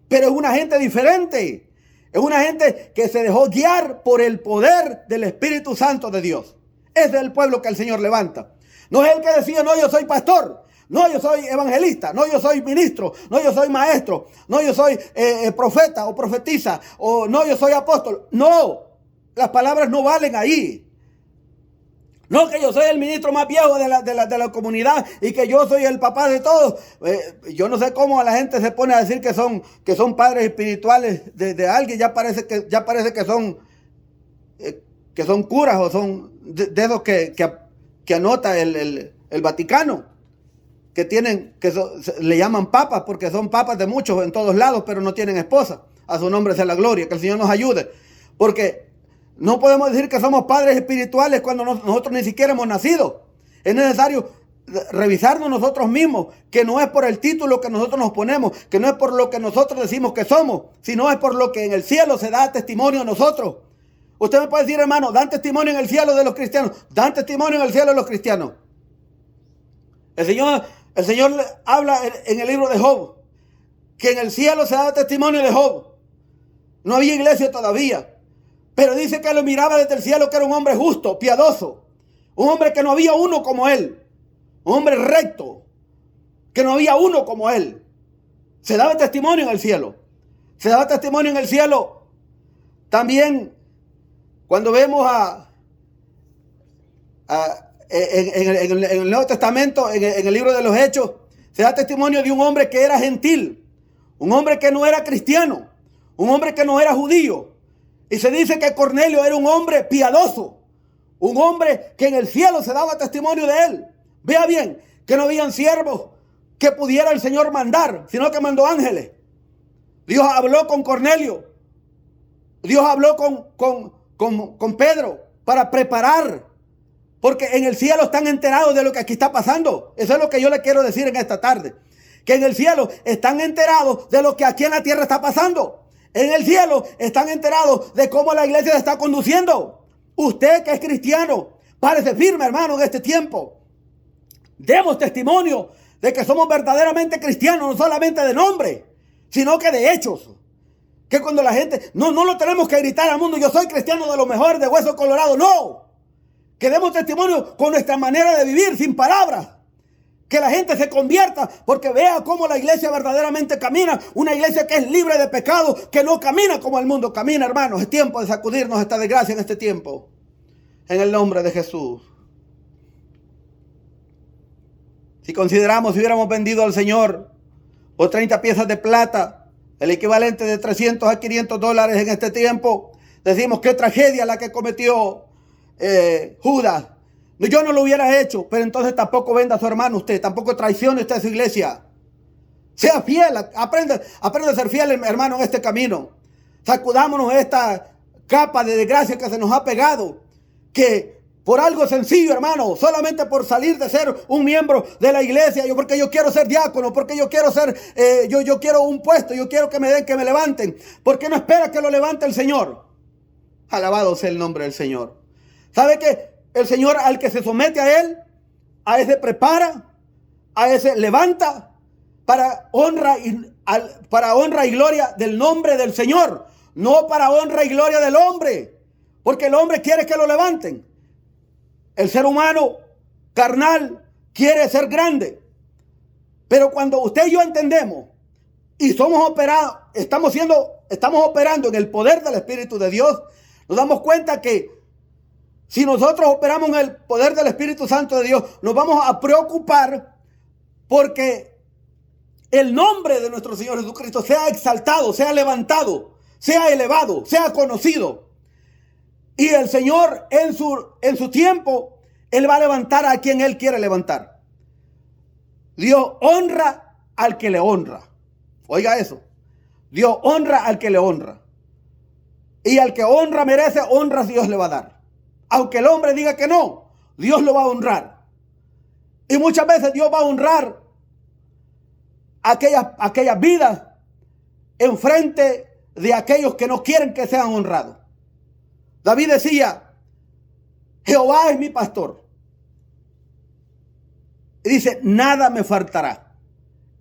Pero es una gente diferente. Es una gente que se dejó guiar por el poder del Espíritu Santo de Dios. Ese es el pueblo que el Señor levanta. No es el que decía: no, yo soy pastor, no, yo soy evangelista, no, yo soy ministro, no, yo soy maestro, no, yo soy profeta o profetisa, o no, yo soy apóstol. No, las palabras no valen ahí. No, que yo soy el ministro más viejo de la comunidad y que yo soy el papá de todos. Yo no sé cómo la gente se pone a decir que son padres espirituales de alguien. Ya parece que son curas, o son de esos que anota el Vaticano, le llaman papas porque son papas de muchos en todos lados, pero no tienen esposa. A su nombre sea la gloria. Que el Señor nos ayude, porque no podemos decir que somos padres espirituales cuando nosotros ni siquiera hemos nacido. Es necesario revisarnos nosotros mismos, que no es por el título que nosotros nos ponemos, que no es por lo que nosotros decimos que somos, sino es por lo que en el cielo se da testimonio a nosotros. Usted me puede decir: hermano, dan testimonio en el cielo de los cristianos. Dan testimonio en el cielo de los cristianos. El Señor habla en el libro de Job, que en el cielo se da testimonio de Job. No había iglesia todavía, pero dice que lo miraba desde el cielo, que era un hombre justo, piadoso, un hombre que no había uno como él, un hombre recto, que no había uno como él. Se daba testimonio en el cielo. Se daba testimonio en el cielo también cuando vemos en el Nuevo Testamento, en el libro de los Hechos, se da testimonio de un hombre que era gentil, un hombre que no era cristiano, un hombre que no era judío. Y se dice que Cornelio era un hombre piadoso, un hombre que en el cielo se daba testimonio de él. Vea bien, que no habían siervos que pudiera el Señor mandar, sino que mandó ángeles. Dios habló con Cornelio. Dios habló con Pedro para preparar Porque en el cielo están enterados de lo que aquí está pasando. Eso es lo que yo le quiero decir en esta tarde. Que en el cielo están enterados de lo que aquí en la tierra está pasando. En el cielo están enterados de cómo la iglesia se está conduciendo. Usted que es cristiano, párese firme, hermano, en este tiempo. Demos testimonio de que somos verdaderamente cristianos, no solamente de nombre, sino que de hechos. Que cuando la gente, no lo tenemos que gritar al mundo, yo soy cristiano de lo mejor, de hueso colorado, no. Que demos testimonio con nuestra manera de vivir, sin palabras. Que la gente se convierta porque vea cómo la iglesia verdaderamente camina. Una iglesia que es libre de pecado, que no camina como el mundo camina, hermanos. Es tiempo de sacudirnos esta desgracia en este tiempo. En el nombre de Jesús. Si consideramos, si hubiéramos vendido al Señor por 30 piezas de plata, el equivalente de 300 a 500 dólares en este tiempo, decimos qué tragedia la que cometió Judas. Yo no lo hubiera hecho, pero entonces tampoco venda a su hermano usted, tampoco traicione usted a su iglesia. Sea fiel, aprenda a ser fiel, hermano, en este camino. Sacudámonos esta capa de desgracia que se nos ha pegado, que por algo sencillo, hermano, solamente por salir de ser un miembro de la iglesia, porque yo quiero ser diácono, porque yo quiero ser, yo quiero un puesto, yo quiero que me den, que me levanten. ¿Por qué no espera que lo levante el Señor? Alabado sea el nombre del Señor. ¿Sabe qué? El Señor al que se somete a Él, a ese prepara, a ese levanta para honra y gloria del nombre del Señor, no para honra y gloria del hombre, porque el hombre quiere que lo levanten. El ser humano carnal quiere ser grande, pero cuando usted y yo entendemos y somos operados, estamos operando en el poder del Espíritu de Dios, nos damos cuenta que si nosotros operamos en el poder del Espíritu Santo de Dios, nos vamos a preocupar porque el nombre de nuestro Señor Jesucristo sea exaltado, sea levantado, sea elevado, sea conocido. Y el Señor en su tiempo, Él va a levantar a quien Él quiere levantar. Dios honra al que le honra. Oiga eso. Dios honra al que le honra. Y al que honra merece, honra Dios le va a dar. Aunque el hombre diga que no, Dios lo va a honrar. Y muchas veces Dios va a honrar aquellas vidas en frente de aquellos que no quieren que sean honrados. David decía, Jehová es mi pastor. Y dice, nada me faltará.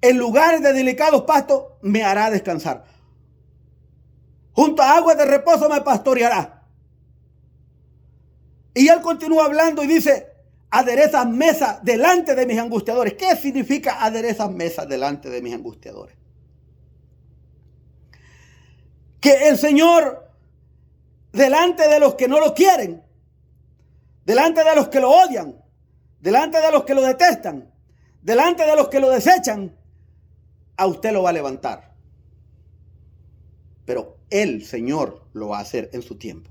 En lugares de delicados pastos me hará descansar. Junto a aguas de reposo me pastoreará. Y él continúa hablando y dice, aderezas mesa delante de mis angustiadores. ¿Qué significa aderezas mesa delante de mis angustiadores? Que el Señor, delante de los que no lo quieren, delante de los que lo odian, delante de los que lo detestan, delante de los que lo desechan, a usted lo va a levantar. Pero el Señor lo va a hacer en su tiempo.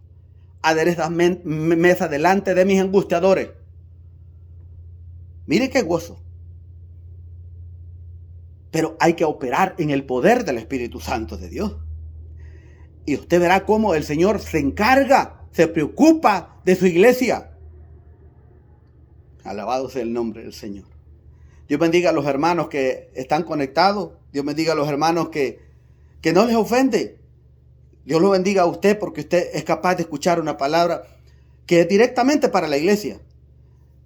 Aderezas mesa delante de mis angustiadores. Mire qué gozo. Pero hay que operar en el poder del Espíritu Santo de Dios. Y usted verá cómo el Señor se encarga, se preocupa de su iglesia. Alabado sea el nombre del Señor. Dios bendiga a los hermanos que están conectados. Dios bendiga a los hermanos que no les ofende. Dios lo bendiga a usted porque usted es capaz de escuchar una palabra que es directamente para la iglesia.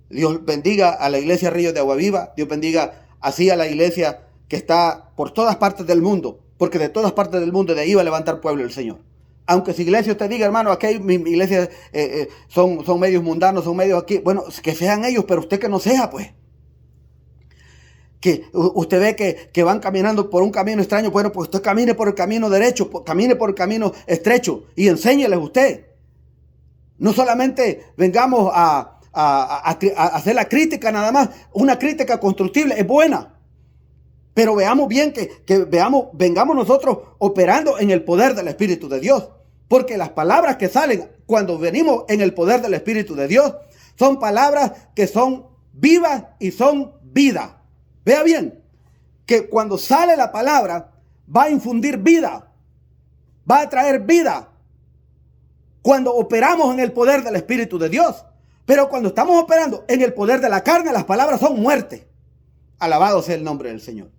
Dios bendiga a la iglesia Ríos de Agua Viva. Dios bendiga así a la iglesia que está por todas partes del mundo. Porque de todas partes del mundo de ahí va a levantar pueblo el Señor. Aunque su iglesia usted diga, hermano, aquí hay iglesias son medios mundanos, son medios aquí. Bueno, que sean ellos, pero usted que no sea, pues. Que usted ve que van caminando por un camino extraño. Bueno, pues usted camine por el camino derecho, camine por el camino estrecho y enséñeles usted. No solamente vengamos a hacer la crítica nada más. Una crítica constructible es buena. Pero veamos bien vengamos nosotros operando en el poder del Espíritu de Dios. Porque las palabras que salen cuando venimos en el poder del Espíritu de Dios son palabras que son vivas y son vida. Vea bien que cuando sale la palabra va a infundir vida, va a traer vida. Cuando operamos en el poder del Espíritu de Dios. Pero cuando estamos operando en el poder de la carne, las palabras son muerte. Alabado sea el nombre del Señor.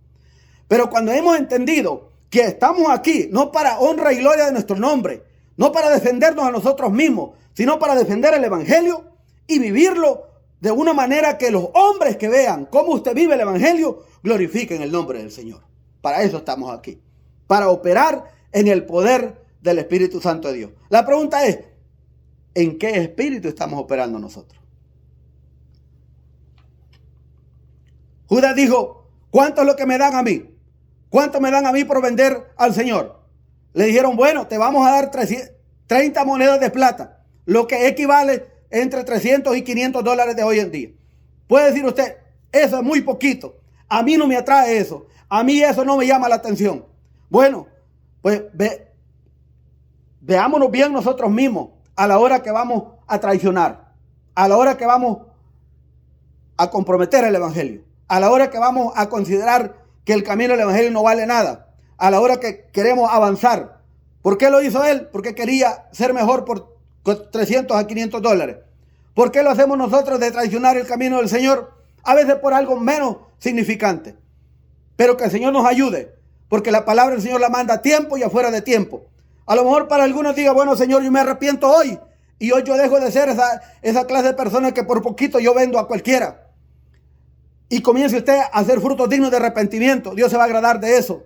Pero cuando hemos entendido que estamos aquí no para honra y gloria de nuestro nombre, no para defendernos a nosotros mismos, sino para defender el evangelio y vivirlo de una manera que los hombres que vean cómo usted vive el evangelio glorifiquen el nombre del Señor. Para eso estamos aquí, para operar en el poder del Espíritu Santo de Dios. La pregunta es, ¿en qué espíritu estamos operando nosotros? Judas dijo, ¿cuánto es lo que me dan a mí? ¿Cuánto me dan a mí por vender al Señor? Le dijeron, bueno, te vamos a dar 30 monedas de plata, lo que equivale entre 300 y 500 dólares de hoy en día. Puede decir usted, eso es muy poquito. A mí no me atrae eso. A mí eso no me llama la atención. Bueno, pues veámonos bien nosotros mismos a la hora que vamos a traicionar, a la hora que vamos a comprometer el evangelio, a la hora que vamos a considerar que el camino del evangelio no vale nada, a la hora que queremos avanzar. ¿Por qué lo hizo él? Porque quería ser mejor por 300 a 500 dólares. ¿Por qué lo hacemos nosotros de traicionar el camino del Señor? A veces por algo menos significante. Pero que el Señor nos ayude, porque la palabra del Señor la manda a tiempo y afuera de tiempo. A lo mejor para algunos diga, bueno, Señor, yo me arrepiento hoy. Y hoy yo dejo de ser esa clase de personas que por poquito yo vendo a cualquiera. Y comience usted a hacer frutos dignos de arrepentimiento. Dios se va a agradar de eso.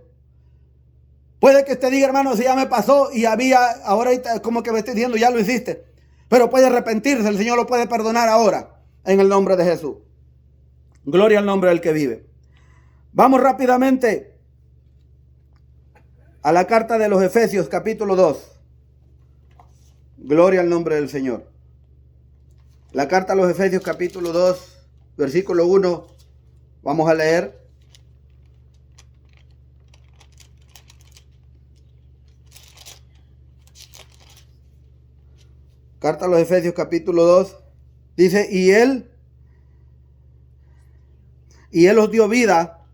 Puede que usted diga, hermano, si ya me pasó y ahora como que me estoy diciendo, ya lo hiciste. Pero puede arrepentirse, el Señor lo puede perdonar ahora, en el nombre de Jesús. Gloria al nombre del que vive. Vamos rápidamente a la carta de los Efesios, capítulo 2. Gloria al nombre del Señor. La carta a los Efesios, capítulo 2, versículo 1. Vamos a leer. Carta a los Efesios, capítulo 2. Dice, y él os dio vida.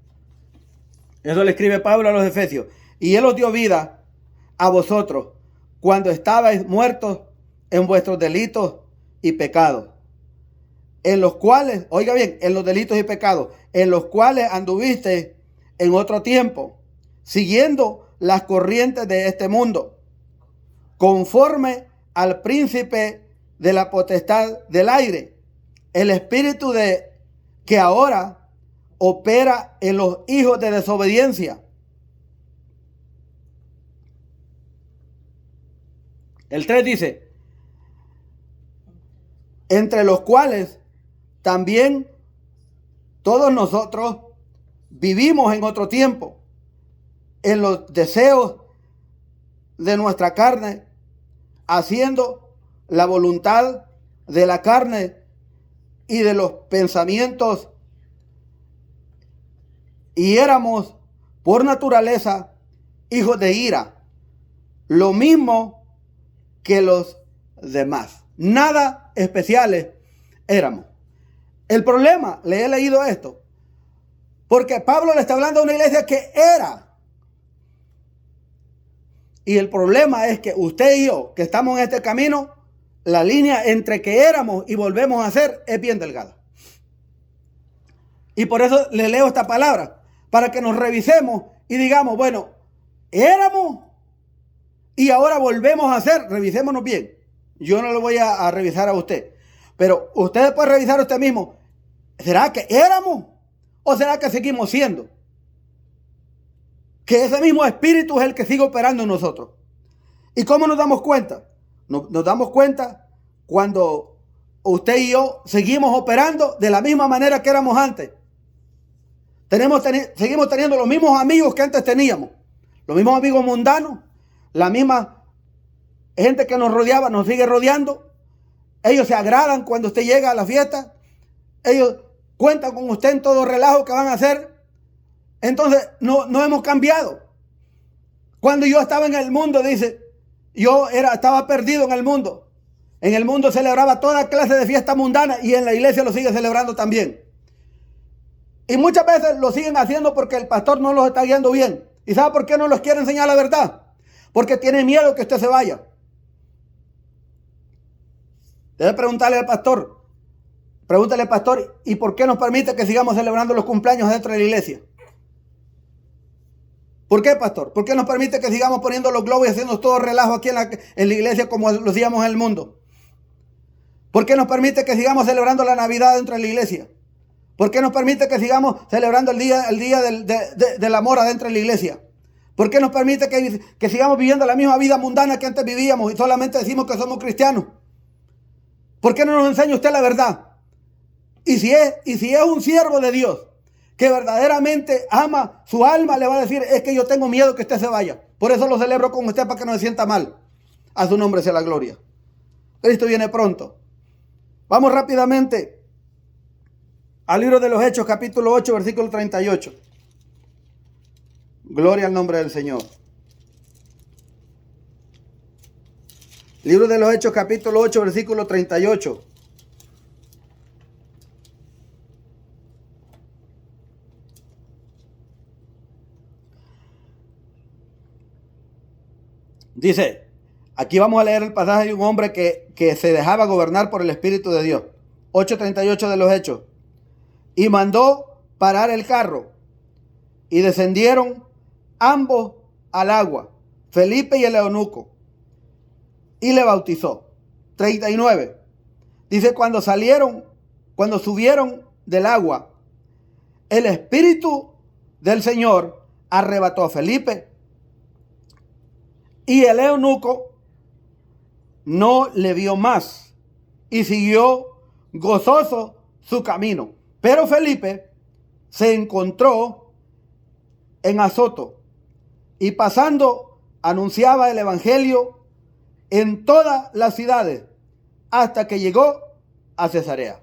Eso le escribe Pablo a los Efesios. Y él os dio vida a vosotros cuando estabais muertos en vuestros delitos y pecados, en los cuales, oiga bien, en los delitos y pecados, en los cuales anduviste en otro tiempo, siguiendo las corrientes de este mundo, conforme al príncipe de la potestad del aire, el espíritu que ahora opera en los hijos de desobediencia. El 3 dice, entre los cuales también todos nosotros vivimos en otro tiempo, en los deseos de nuestra carne, haciendo la voluntad de la carne y de los pensamientos, y éramos por naturaleza hijos de ira, lo mismo que los demás. Nada especiales éramos. El problema, le he leído esto, porque Pablo le está hablando a una iglesia que era. Y el problema es que usted y yo, que estamos en este camino, la línea entre que éramos y volvemos a ser es bien delgada. Y por eso le leo esta palabra, para que nos revisemos y digamos, bueno, éramos y ahora volvemos a ser. Revisémonos bien. Yo no lo voy a revisar a usted, pero usted puede revisar a usted mismo. ¿Será que éramos o será que seguimos siendo? Que ese mismo espíritu es el que sigue operando en nosotros. ¿Y cómo nos damos cuenta? Nos damos cuenta cuando usted y yo seguimos operando de la misma manera que éramos antes. Seguimos teniendo los mismos amigos que antes teníamos. Los mismos amigos mundanos. La misma gente que nos rodeaba nos sigue rodeando. Ellos se agradan cuando usted llega a la fiesta. Ellos cuentan con usted en todo relajo que van a hacer. Entonces no hemos cambiado. Cuando yo estaba en el mundo, dice, estaba perdido en el mundo. En el mundo celebraba toda clase de fiesta mundana y en la iglesia lo sigue celebrando también. Y muchas veces lo siguen haciendo porque el pastor no los está guiando bien. ¿Y sabe por qué no los quiere enseñar la verdad? Porque tiene miedo que usted se vaya. Debe preguntarle al pastor, Pregúntale, pastor, ¿y por qué nos permite que sigamos celebrando los cumpleaños dentro de la iglesia? ¿Por qué, pastor? ¿Por qué nos permite que sigamos poniendo los globos y haciendo todo relajo aquí en la iglesia como lo hacíamos en el mundo? ¿Por qué nos permite que sigamos celebrando la Navidad dentro de la iglesia? ¿Por qué nos permite que sigamos celebrando el día del amor adentro de la iglesia? ¿Por qué nos permite que sigamos viviendo la misma vida mundana que antes vivíamos y solamente decimos que somos cristianos? ¿Por qué no nos enseña usted la verdad? Y si es un siervo de Dios que verdaderamente ama su alma, le va a decir, es que yo tengo miedo que usted se vaya. Por eso lo celebro con usted, para que no se sienta mal. A su nombre sea la gloria. Cristo viene pronto. Vamos rápidamente al libro de los Hechos, capítulo 8, versículo 38. Gloria al nombre del Señor. Libro de los Hechos, capítulo 8, versículo 38. Dice, aquí vamos a leer el pasaje de un hombre que se dejaba gobernar por el Espíritu de Dios. 8:38 de los Hechos. Y mandó parar el carro. Y descendieron ambos al agua, Felipe y el eunuco. Y le bautizó. 39. Dice, cuando subieron del agua, el Espíritu del Señor arrebató a Felipe. Y el eunuco no le vio más y siguió gozoso su camino. Pero Felipe se encontró en Azoto y pasando anunciaba el evangelio en todas las ciudades hasta que llegó a Cesarea.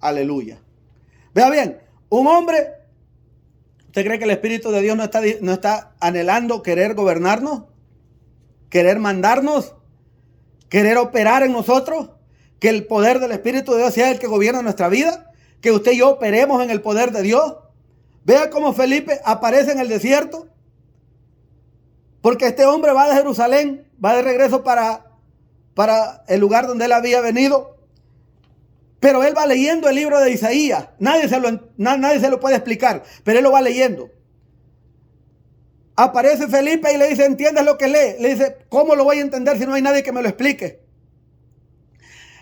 Aleluya. Vea bien, un hombre, ¿usted cree que el Espíritu de Dios no está anhelando querer gobernarnos? Querer mandarnos, querer operar en nosotros, que el poder del Espíritu de Dios sea el que gobierna nuestra vida, que usted y yo operemos en el poder de Dios. Vea cómo Felipe aparece en el desierto, porque este hombre va de Jerusalén, va de regreso para el lugar donde él había venido, pero él va leyendo el libro de Isaías. Nadie se lo puede explicar, pero él lo va leyendo. Aparece Felipe y le dice, ¿entiendes lo que lee? Le dice, ¿cómo lo voy a entender si no hay nadie que me lo explique?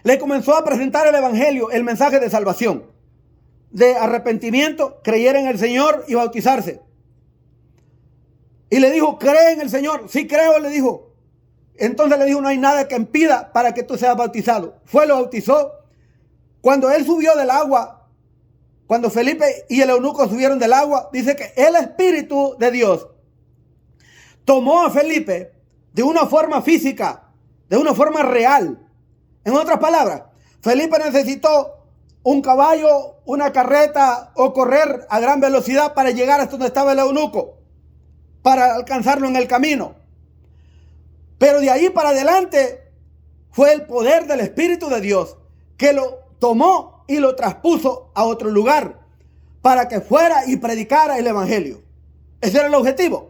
Le comenzó a presentar el evangelio, el mensaje de salvación, de arrepentimiento, creyera en el Señor y bautizarse. Y le dijo, ¿cree en el Señor? Sí creo, le dijo. Entonces le dijo, no hay nada que impida para que tú seas bautizado. Fue, lo bautizó. Cuando él subió del agua, cuando Felipe y el eunuco subieron del agua, dice que el Espíritu de Dios tomó a Felipe de una forma física, de una forma real. En otras palabras, Felipe necesitó un caballo, una carreta o correr a gran velocidad para llegar hasta donde estaba el eunuco, para alcanzarlo en el camino. Pero de ahí para adelante fue el poder del Espíritu de Dios que lo tomó y lo traspuso a otro lugar para que fuera y predicara el evangelio. Ese era el objetivo,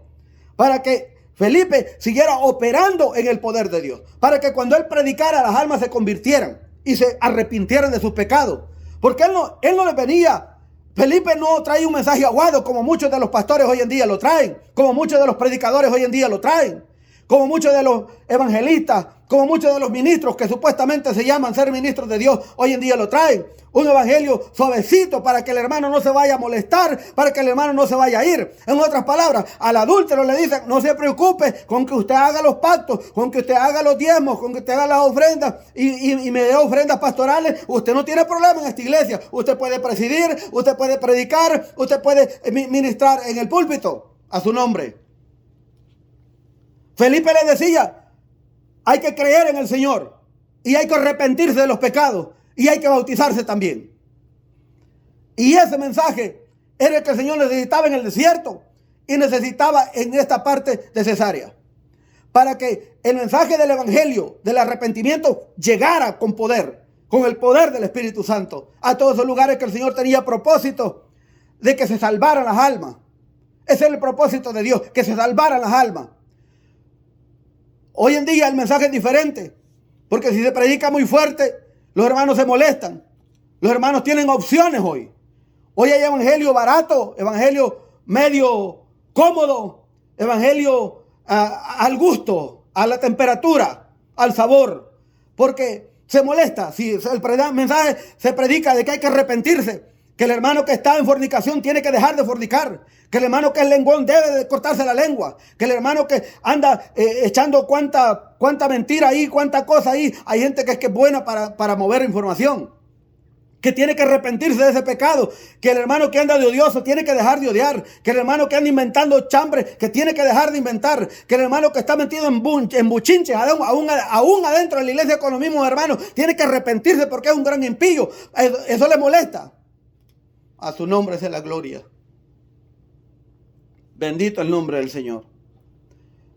para que Felipe siguiera operando en el poder de Dios, para que cuando él predicara las almas se convirtieran y se arrepintieran de sus pecados. Porque él no le venía. Felipe no trae un mensaje aguado como muchos de los pastores hoy en día lo traen, como muchos de los predicadores hoy en día lo traen, como muchos de los evangelistas, como muchos de los ministros que supuestamente se llaman ser ministros de Dios hoy en día lo traen. Un evangelio suavecito para que el hermano no se vaya a molestar, para que el hermano no se vaya a ir. En otras palabras, al adúltero le dicen, no se preocupe con que usted haga los pactos, con que usted haga los diezmos, con que usted haga las ofrendas y me dé ofrendas pastorales. Usted no tiene problema en esta iglesia. Usted puede presidir, usted puede predicar, usted puede ministrar en el púlpito a su nombre. Felipe le decía, hay que creer en el Señor y hay que arrepentirse de los pecados y hay que bautizarse también. Y ese mensaje era el que el Señor necesitaba en el desierto y necesitaba en esta parte de Cesarea, para que el mensaje del evangelio, del arrepentimiento, llegara con poder, con el poder del Espíritu Santo, a todos esos lugares que el Señor tenía propósito de que se salvaran las almas. Ese es el propósito de Dios, que se salvaran las almas. Hoy en día el mensaje es diferente, porque si se predica muy fuerte, los hermanos se molestan. Los hermanos tienen opciones hoy. Hoy hay evangelio barato, evangelio medio cómodo, evangelio al gusto, a la temperatura, al sabor. Porque se molesta si el mensaje se predica de que hay que arrepentirse, que el hermano que está en fornicación tiene que dejar de fornicar, que el hermano que es lenguón debe de cortarse la lengua, que el hermano que anda echando cuánta mentira ahí, cuánta cosa ahí. Hay gente que es buena para mover información, que tiene que arrepentirse de ese pecado, que el hermano que anda de odioso tiene que dejar de odiar, que el hermano que anda inventando chambre, que tiene que dejar de inventar, que el hermano que está metido en buchinches, aún adentro de la iglesia con los mismos hermanos, tiene que arrepentirse porque es un gran impío. Eso le molesta. A su nombre sea la gloria. Bendito el nombre del Señor.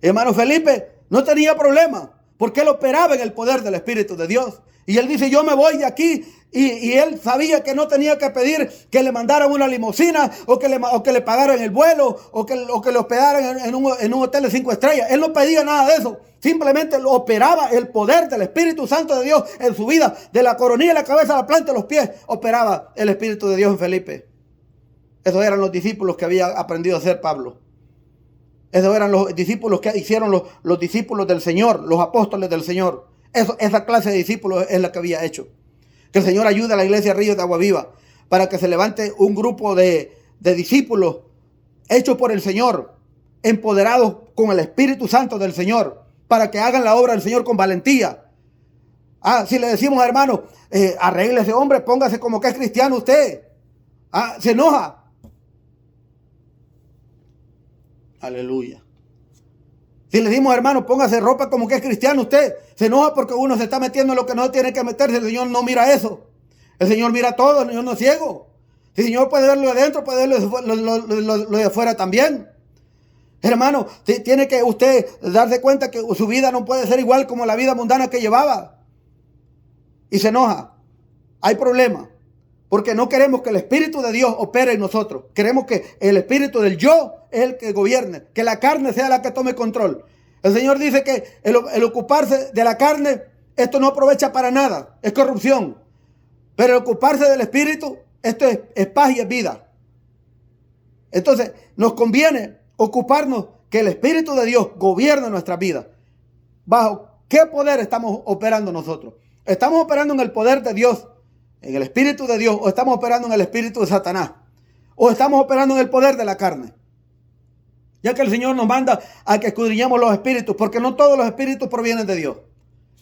Hermano Felipe no tenía problema, porque él operaba en el poder del Espíritu de Dios. Y él dice, yo me voy de aquí. Y él sabía que no tenía que pedir que le mandaran una limusina, o que le pagaran el vuelo, o que le hospedaran en un hotel de 5 estrellas. Él no pedía nada de eso. Simplemente operaba el poder del Espíritu Santo de Dios en su vida. De la coronilla de la cabeza a la planta de los pies, operaba el Espíritu de Dios en Felipe. Esos eran los discípulos que había aprendido a hacer Pablo. Esos eran los discípulos que hicieron los discípulos del Señor, los apóstoles del Señor. Esa clase de discípulos es la que había hecho. Que el Señor ayude a la iglesia Ríos de Agua Viva para que se levante un grupo de discípulos hechos por el Señor, empoderados con el Espíritu Santo del Señor, para que hagan la obra del Señor con valentía. Si le decimos, hermano, arréglese, hombre, póngase como que es cristiano usted. Se enoja. Aleluya. Si le decimos, hermano, póngase ropa como que es cristiano usted, se enoja porque uno se está metiendo en lo que no tiene que meterse. El Señor no mira eso. El Señor mira todo, el Señor no es ciego. Si el Señor puede verlo de adentro, puede verlo lo de afuera también. Hermano, tiene que usted darse cuenta que su vida no puede ser igual como la vida mundana que llevaba. Y se enoja. Hay problema. Porque no queremos que el Espíritu de Dios opere en nosotros. Queremos que el Espíritu del yo es el que gobierne. Que la carne sea la que tome control. El Señor dice que el ocuparse de la carne, esto no aprovecha para nada. Es corrupción. Pero el ocuparse del Espíritu, esto es paz y es vida. Entonces, nos conviene ocuparnos que el Espíritu de Dios gobierne nuestra vida. ¿Bajo qué poder estamos operando nosotros? ¿Estamos operando en el poder de Dios, en el Espíritu de Dios, o estamos operando en el Espíritu de Satanás? ¿O estamos operando en el poder de la carne? Ya que el Señor nos manda a que escudriñemos los espíritus, porque no todos los espíritus provienen de Dios.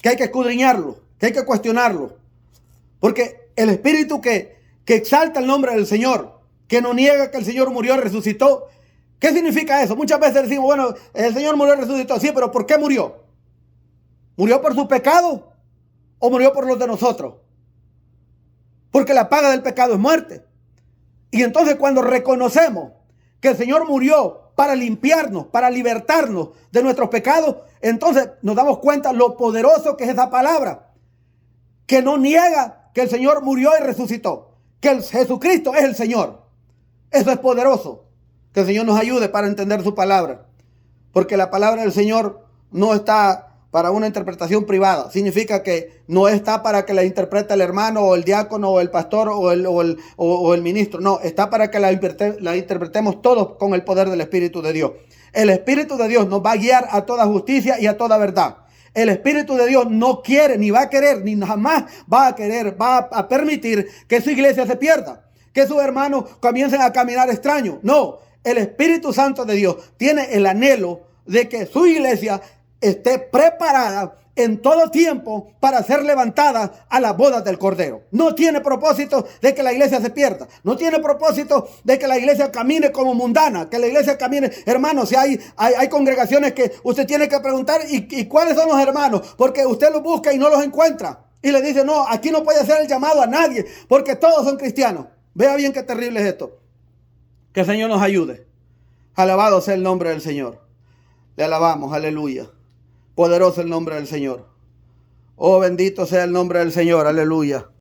Que hay que escudriñarlos, que hay que cuestionarlos. Porque el espíritu que exalta el nombre del Señor, que no niega que el Señor murió y resucitó, ¿qué significa eso? Muchas veces decimos, bueno, el Señor murió y resucitó. Sí, pero ¿por qué murió? ¿Murió por su pecado o murió por los de nosotros? Porque la paga del pecado es muerte. Y entonces cuando reconocemos que el Señor murió para limpiarnos, para libertarnos de nuestros pecados, entonces nos damos cuenta lo poderoso que es esa palabra, que no niega que el Señor murió y resucitó, que Jesucristo es el Señor. Eso es poderoso. Que el Señor nos ayude para entender su palabra, porque la palabra del Señor no está para una interpretación privada. Significa que no está para que la interprete el hermano o el diácono o el pastor o el ministro. No, está para que la interpretemos todos con el poder del Espíritu de Dios. El Espíritu de Dios nos va a guiar a toda justicia y a toda verdad. El Espíritu de Dios no quiere, ni va a querer, ni jamás va a querer, va a permitir que su iglesia se pierda, que sus hermanos comiencen a caminar extraños. No, el Espíritu Santo de Dios tiene el anhelo de que su iglesia esté preparada en todo tiempo para ser levantada a las bodas del Cordero. No tiene propósito de que la iglesia se pierda. No tiene propósito de que la iglesia camine como mundana, que la iglesia camine. Hermanos, si hay congregaciones que usted tiene que preguntar ¿y cuáles son los hermanos? Porque usted los busca y no los encuentra. Y le dice, no, aquí no puede hacer el llamado a nadie porque todos son cristianos. Vea bien qué terrible es esto. Que el Señor nos ayude. Alabado sea el nombre del Señor. Le alabamos, aleluya. Poderoso el nombre del Señor. Oh, bendito sea el nombre del Señor, aleluya.